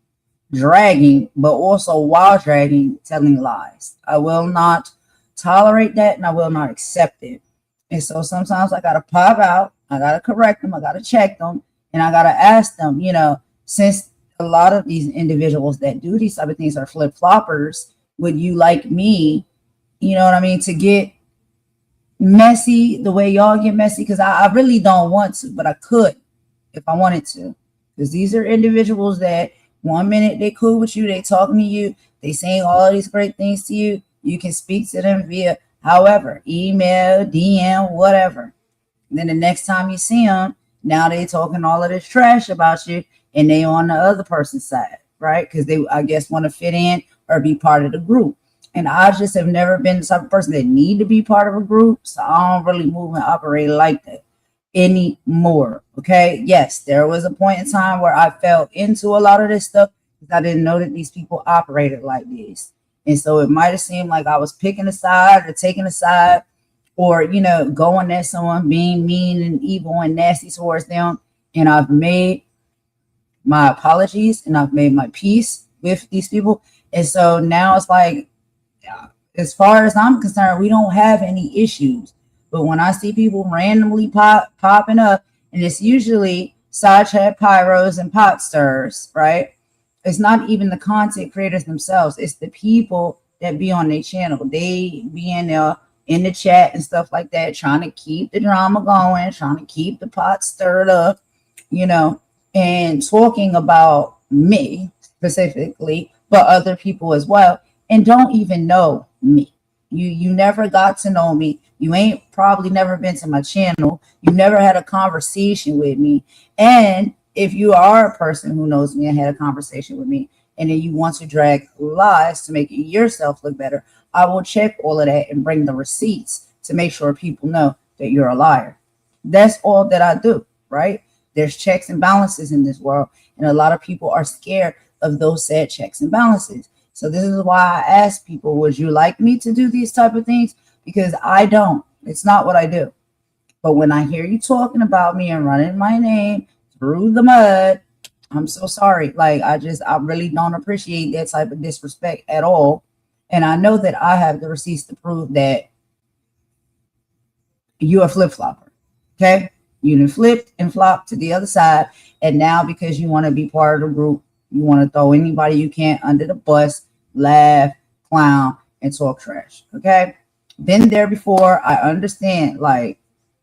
dragging, but also while dragging, telling lies. I will not tolerate that and I will not accept it. And so sometimes I got to pop out. I got to correct them. I got to check them. And I got to ask them, since a lot of these individuals that do these type of things are flip-floppers, would you like me, to get messy the way y'all get messy? Because I really don't want to, but I could if I wanted to. Because these are individuals that 1 minute they cool with you, they talking to you, they saying all these great things to you. You can speak to them via however, email, DM, whatever. And then the next time you see them, now they talking all of this trash about you and they on the other person's side, right? Because they, I guess, want to fit in or be part of the group. And I just have never been the type of person that need to be part of a group. So I don't really move and operate like that. anymore. Okay. Yes, there was a point in time where I fell into a lot of this stuff because I didn't know that these people operated like this. And so it might have seemed like I was picking a side or taking a side or, going at someone, being mean and evil and nasty towards them. And I've made my apologies and I've made my peace with these people. And so now it's like, as far as I'm concerned, we don't have any issues. But when I see people randomly popping up, and it's usually side chat pyros and pot stirs, right? It's not even the content creators themselves. It's the people that be on their channel. They be in there in the chat and stuff like that, trying to keep the drama going, trying to keep the pot stirred up, and talking about me specifically, but other people as well, and don't even know me. You never got to know me. You ain't probably never been to my channel. You never had a conversation with me. And if you are a person who knows me and had a conversation with me, and then you want to drag lies to make yourself look better, I will check all of that and bring the receipts to make sure people know that you're a liar. That's all that I do, right? There's checks and balances in this world, and a lot of people are scared of those said checks and balances. So this is why I ask people, would you like me to do these type of things? Because I don't. It's not what I do. But when I hear you talking about me and running my name through the mud, I'm so sorry. Like, I really don't appreciate that type of disrespect at all. And I know that I have the receipts to prove that you're a flip-flopper. Okay? You done flipped and flopped to the other side. And now because you want to be part of the group, you want to throw anybody you can under the bus, laugh, clown, and talk trash. Okay? Been there before. I understand. Like,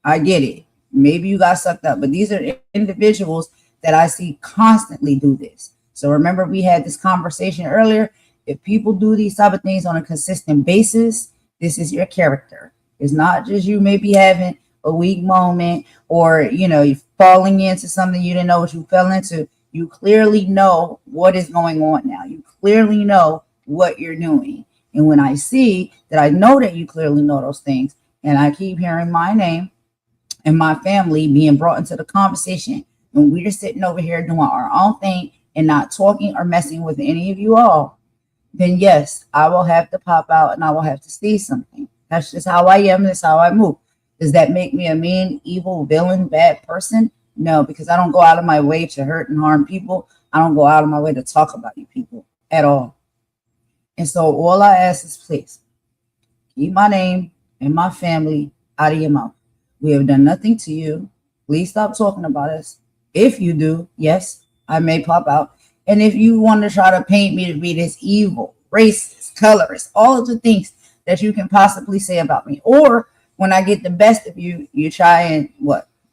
I get it. Maybe you got sucked up, but these are individuals that I see constantly do this. So remember, we had this conversation earlier. If people do these type of things on a consistent basis, this is your character. It's not just you maybe having a weak moment or, you're falling into something you didn't know what you fell into. You clearly know what is going on now. You clearly know what you're doing. And when I see that, I know that you clearly know those things, and I keep hearing my name and my family being brought into the conversation when we're sitting over here doing our own thing and not talking or messing with any of you all, then yes, I will have to pop out and I will have to see something. That's just how I am. That's how I move. Does that make me a mean, evil, villain, bad person? No, because I don't go out of my way to hurt and harm people. I don't go out of my way to talk about you people at all. And so all I ask is, please keep my name and my family out of your mouth. We have done nothing to you. Please stop talking about us. If you do, yes, I may pop out. And if you want to try to paint me to be this evil, racist, colorist, all of the things that you can possibly say about me, or when I get the best of you, you try and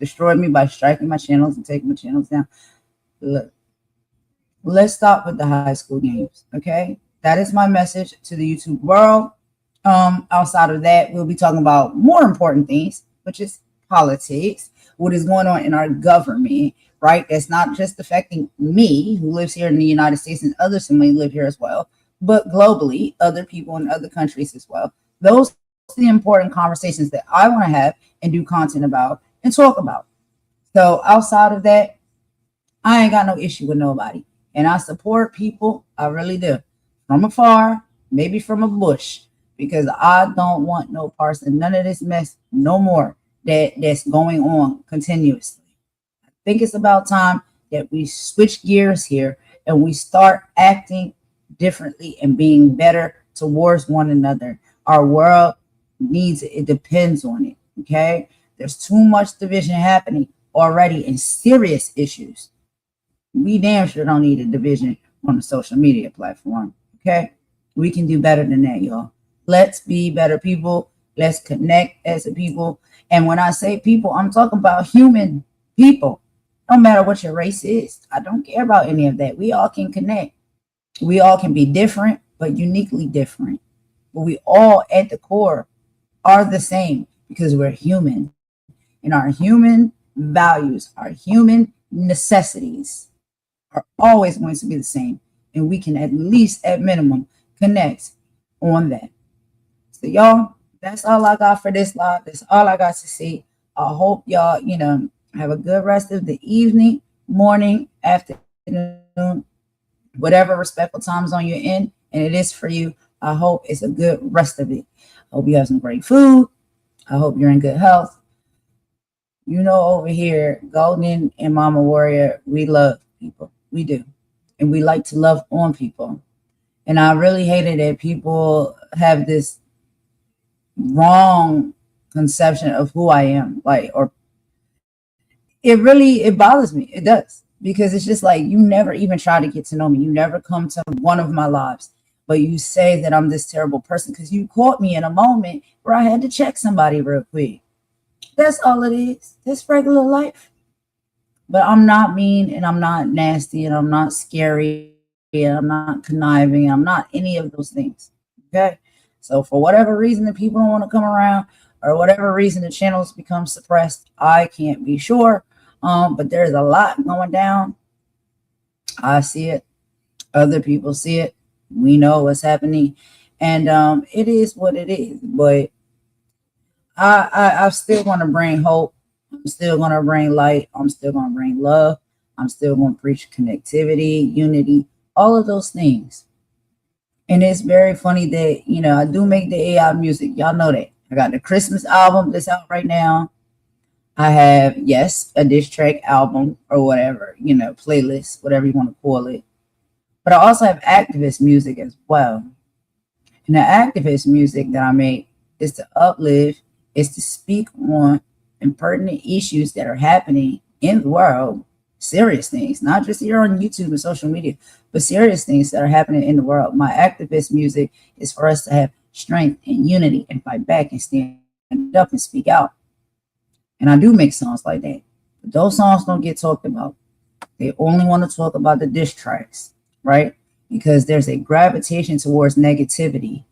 destroy me by striking my channels and taking my channels down. Look, let's stop with the high school games, okay? That is my message to the YouTube world. Outside of that, we'll be talking about more important things, which is politics, what is going on in our government, right? That's not just affecting me, who lives here in the United States, and others who may live here as well, but globally, other people in other countries as well. Those are the important conversations that I want to have and do content about and talk about. So outside of that, I ain't got no issue with nobody. And I support people, I really do. From afar, maybe from a bush, because I don't want no parts of none of this mess no more that's going on continuously. I think it's about time that we switch gears here and we start acting differently and being better towards one another. Our world needs it. It depends on it, okay? There's too much division happening already in serious issues. We damn sure don't need a division on the social media platform, okay? We can do better than that, y'all. Let's be better people. Let's connect as a people. And when I say people, I'm talking about human people. No matter what your race is. I don't care about any of that. We all can connect. We all can be different, but uniquely different. But we all at the core are the same because we're human. And our human values, our human necessities are always going to be the same. And we can at least, at minimum, connect on that. So y'all, that's all I got for this live. That's all I got to say. I hope y'all, have a good rest of the evening, morning, afternoon, whatever respectful time is on your end, and it is for you. I hope it's a good rest of it. I hope you have some great food. I hope you're in good health. Over here, Golden and Mama Warrior, we love people. We do. And we like to love on people. And I really hated that people have this wrong conception of who I am. Or it bothers me. It does. Because it's just like, you never even try to get to know me. You never come to one of my lives. But you say that I'm this terrible person because you caught me in a moment where I had to check somebody real quick. That's all it is. That's regular life. But I'm not mean, and I'm not nasty, and I'm not scary, and I'm not conniving. I'm not any of those things. Okay? So for whatever reason that people don't want to come around, or whatever reason the channels become suppressed, I can't be sure. But there's a lot going down. I see it. Other people see it. We know what's happening. And it is what it is. But I still want to bring hope. I'm still going to bring light. I'm still going to bring love. I'm still going to preach connectivity, unity, all of those things. And it's very funny that, I do make the AI music. Y'all know that. I got the Christmas album that's out right now. I have, yes, a diss track album or whatever, playlist, whatever you want to call it. But I also have activist music as well. And the activist music that I make is to uplift, is to speak on impertinent issues that are happening in the world, serious things, not just here on YouTube and social media, but serious things that are happening in the world. My activist music is for us to have strength and unity and fight back and stand up and speak out. And I do make songs like that. But those songs don't get talked about. They only want to talk about the diss tracks, right? Because there's a gravitation towards negativity.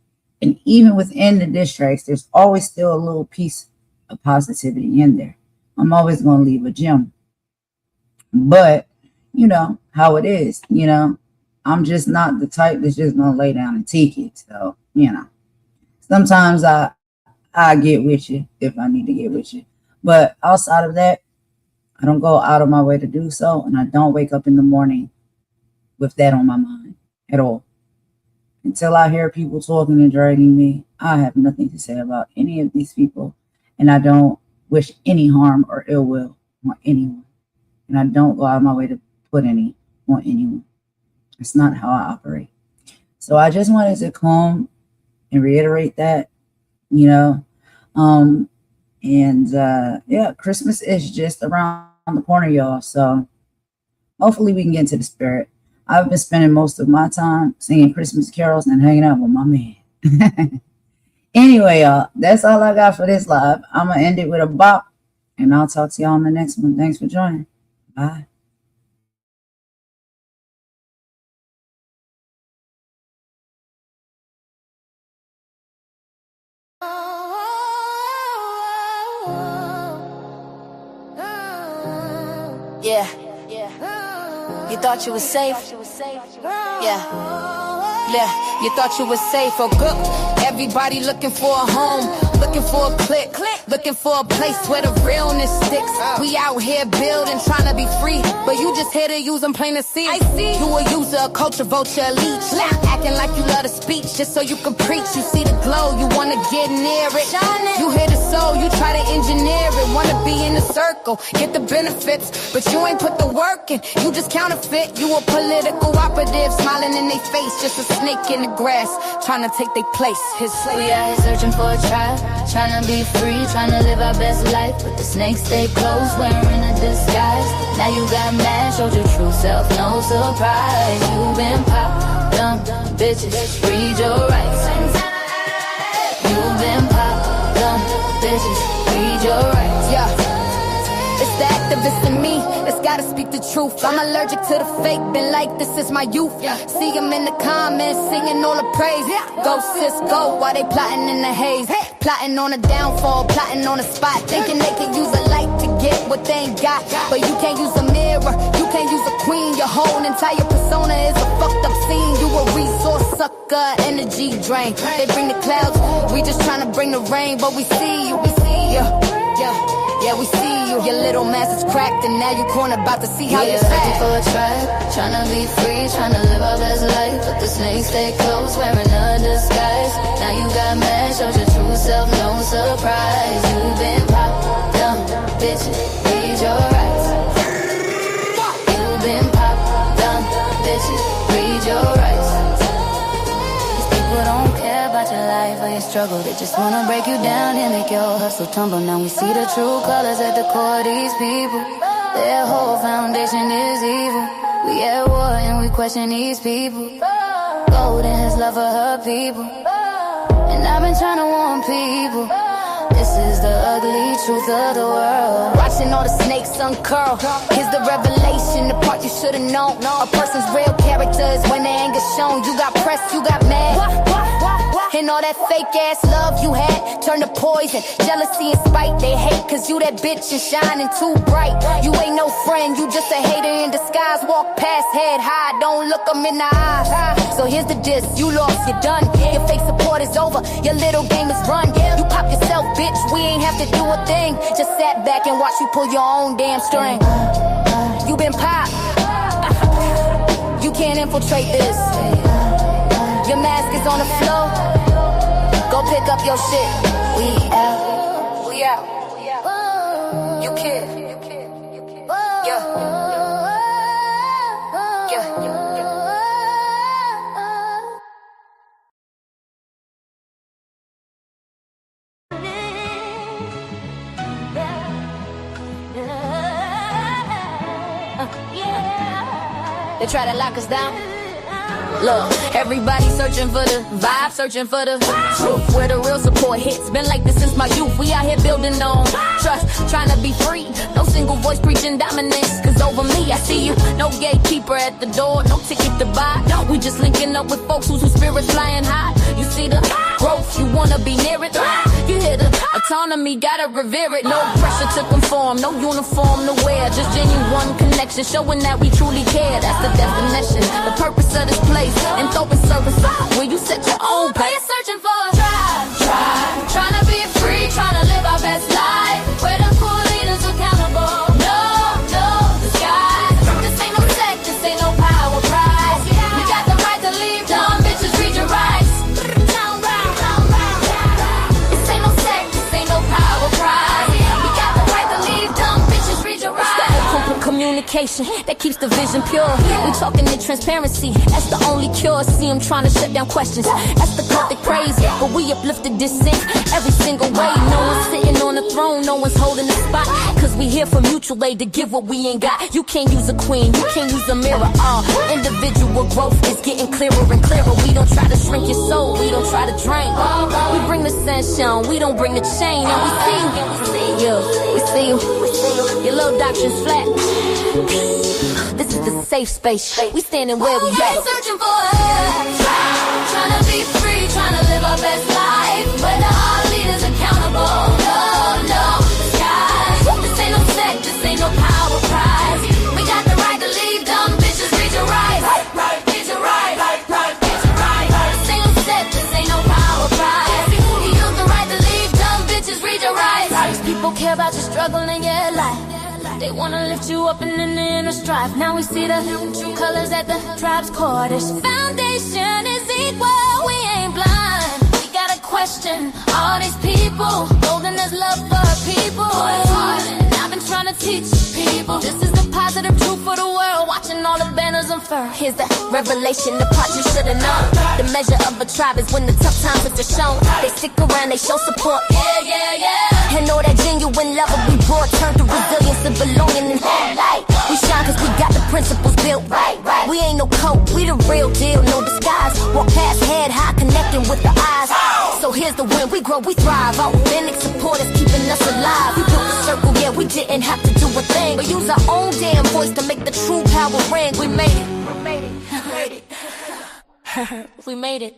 And even within the diss tracks, there's always still a little piece of positivity in there. I'm always going to leave a gem. But, how it is, I'm just not the type that's just going to lay down and take it. So, sometimes I get with you if I need to get with you. But outside of that, I don't go out of my way to do so. And I don't wake up in the morning with that on my mind at all. Until I hear people talking and dragging me, I have nothing to say about any of these people. And I don't wish any harm or ill will on anyone. And I don't go out of my way to put any on anyone. It's not how I operate. So I just wanted to come and reiterate that, Christmas is just around the corner, y'all. So hopefully we can get into the spirit. I've been spending most of my time singing Christmas carols and hanging out with my man. Anyway, y'all, that's all I got for this live. I'm going to end it with a bop, and I'll talk to y'all on the next one. Thanks for joining. Bye. Yeah. You thought you was safe? Yeah. You thought you was safe or good. Everybody looking for a home, looking for a click, looking for a place where the realness sticks. We out here building, trying to be free, but you just here to use them plain to see. I see you a user, a culture vulture, a leech, acting like you love the speech just so you can preach. You see the glow, you wanna get near it. You hear the soul, you try to engineer it. Wanna be in the circle, get the benefits, but you ain't put the work in. You just counterfeit. You a political operative, smiling in their face, just a snake in the grass, trying to take their place. We out here searching for a tribe, trying to be free, trying to live our best life, but the snakes stay close, wearing a disguise. Now you got mad, showed your true self, no surprise. You been pop, dumb, bitches, read your rights. You been pop, dumb, bitches, read your rights. Yeah. It's the activist in me that's gotta speak the truth. I'm allergic to the fake, been like this is my youth. See them in the comments, singing all the praise. Go sis, go, while they plotting in the haze. Plotting on a downfall, plotting on a spot. Thinking they can use a light to get what they ain't got. But you can't use a mirror, you can't use a queen. Your whole entire persona is a fucked up scene. You a resource sucker, energy drain. They bring the clouds, we just trying to bring the rain. But we see you, we see you. Yeah, we little mask is cracked, and now you corner about to see how you searching act. for a tribe, tryna be free, tryna live our best life. But the snakes stay close, wearing a disguise. Now you got mad, showed your true self, no surprise. You've been popped down, bitch, read your rights. You've been popped down, bitch, read your rights. These people don't care about your life or your struggle. They just wanna break you down and make your hustle tumble. Now we see the true colors at the core of these people. Their whole foundation is evil. We at war and we question these people. Gold in his love for her people. And I've been trying to warn people. This is the ugly truth of the world. Watching all the snakes uncurl. Here's the revelation, the part you should've known. A person's real character is when they anger shown. You got pressed, you got mad. And all that fake ass love you had turned to poison. Jealousy and spite, they hate cause you that bitch and shining too bright. You ain't no friend, you just a hater in disguise. Walk past, head high, don't look them in the eyes. So here's the diss, you lost, you're done. Your fake support is over, your little game is run. You pop yourself, bitch, we ain't have to do a thing. Just sat back and watch you pull your own damn string. You been popped, you can't infiltrate this. Your mask is on the floor. Go pick up your shit. We out. We out. You kid. Yeah. Yeah. They try to lock us down. Look, everybody searching for the vibe, searching for the truth. Where the real support hits. Been like this since my youth. We out here building on trust, trying to be free. No single voice preaching dominance. Cause over me, I see you. No gatekeeper at the door, no ticket to buy. We just linking up with folks whose spirits flying high. You see the growth, you wanna be near it. You hear the autonomy, gotta revere it. No pressure to conform, no uniform to wear. Just genuine connection, showing that we truly care. That's the definition, the purpose of this place. And throwing service where you set your own pace. We're searching for a tribe, trying to be free, trying to live our best life. Where the cool leaders accountable. No disguise. This ain't no sect, this ain't no power prize. We got the right to leave, dumb bitches, read your rights. This ain't no sect, this ain't no power prize. We got the right to leave, dumb bitches, read your rights. Communication that keeps the vision pure. We talking in transparency, that's the only cure. See them trying to shut down questions, that's the cultic praise. But we uplifted dissent every single way. No one's sitting on the throne, no one's holding the spot. Cause we here for mutual aid to give what we ain't got. You can't use a queen, you can't use a mirror. Individual growth is getting clearer and clearer. We don't try to shrink your soul, we don't try to drain. We bring the sunshine, we don't bring the chain. And we see you, we see you. Your little doctrine's flat. This is the safe space. We standing where we at. Searching for a tribe, trying to be free, trying to live our best life. Where the our leaders accountable. No disguise. This ain't no sect, this ain't no power prize. We got the right to leave, dumb bitches, read your rights. Read your rights. Read your rights. This ain't no sect, this ain't no power prize. You use the right to leave, dumb bitches, read your rights. These people care about your struggle in your life. They wanna lift you up and in the inner strife. Now we see the true colors at the tribe's core. This foundation is equal, we ain't blind. We gotta question all these people. Golden as love for our people. And I've been trying to teach people. This is the positive truth for the world. Watching all the banners unfurl. Here's the revelation, the part you should've known. The measure of a tribe is when the tough times are shown. They stick around, they show support. Yeah. And all that genuine love we brought turned to resilience and belonging in light. We shine cause we got the principles built right. We ain't no coat, we the real deal, no disguise. Walk past head high, connecting with the eyes. So here's the win, we grow, we thrive. Our authentic support is keeping us alive. We built the circle, yeah, we didn't have to do a thing. But use our own damn voice to make the true power ring. We made it. We made it.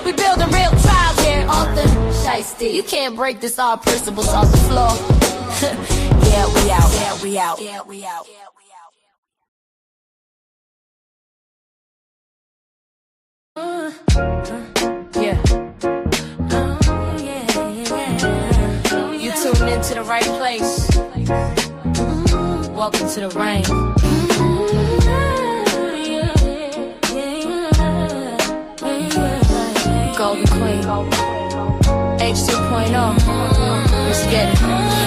We build a real tribe here. Author Shiesty. You can't break this, our principles off the floor. Yeah, we out. Yeah, we out. to the right place. Welcome to the rain. Golden Queen, H 2.0. Let's get it.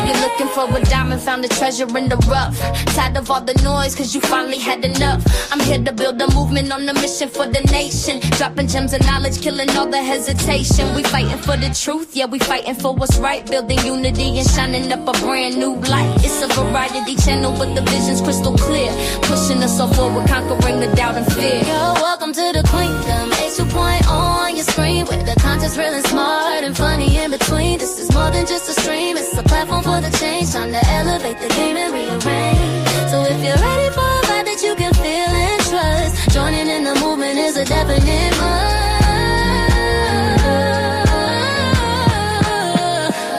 You're looking for a diamond, found a treasure in the rough. Tired of all the noise, cause you finally had enough. I'm here to build a movement on a mission for the nation. Dropping gems of knowledge, killing all the hesitation. We fighting for the truth, yeah, we fighting for what's right. Building unity and shining up a brand new light. It's a variety channel, but the vision's crystal clear. Pushing us all forward, conquering the doubt and fear. Yo, welcome to the Queendom, H 2.0 on your screen, where the content's real and smart and funny in between. This is more than just a stream, it's a platform for the change. Time to elevate the game and rearrange. So if you're ready for a vibe that you can feel and trust, joining in the movement is a definite must.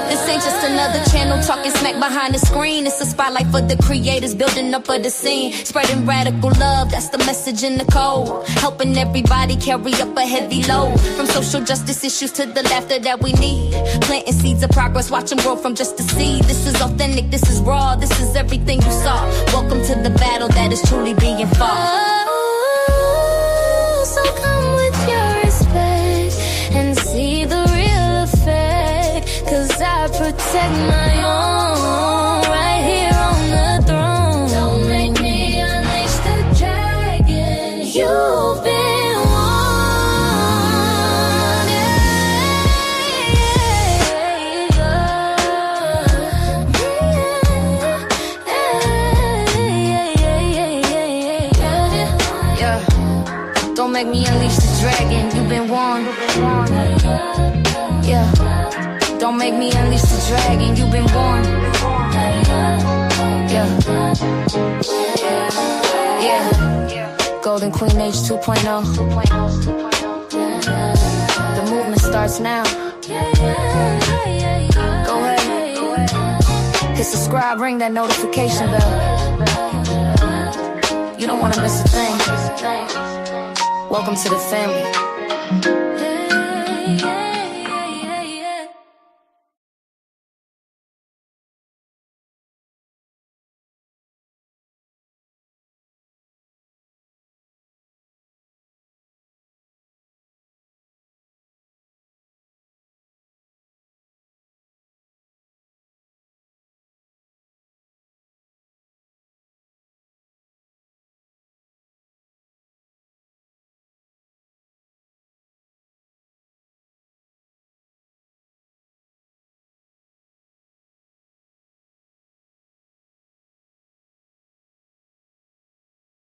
This ain't just another channel talking smack behind the screen. It's a spotlight for the creators, building up of the scene. Spreading radical love, that's the message in the code. Helping everybody carry up a heavy load. From social justice issues to the laughter that we need. Planting seeds of progress, watch them grow from just a seed. This is authentic, this is raw, this is everything you saw. Welcome to the battle that is truly being fought. Oh, so come with your respect and see the real effect. Cause I protect my own right here on the throne. Don't make me unleash the dragon. You've been warned. Yeah, don't make me unleash the dragon. You've been warned. Yeah, don't make me unleash the dragon. You've been warned. Yeah. Golden Queen H 2.0. The movement starts now. Go ahead. Hit subscribe, ring that notification bell. You don't want to miss a thing. Welcome to the family.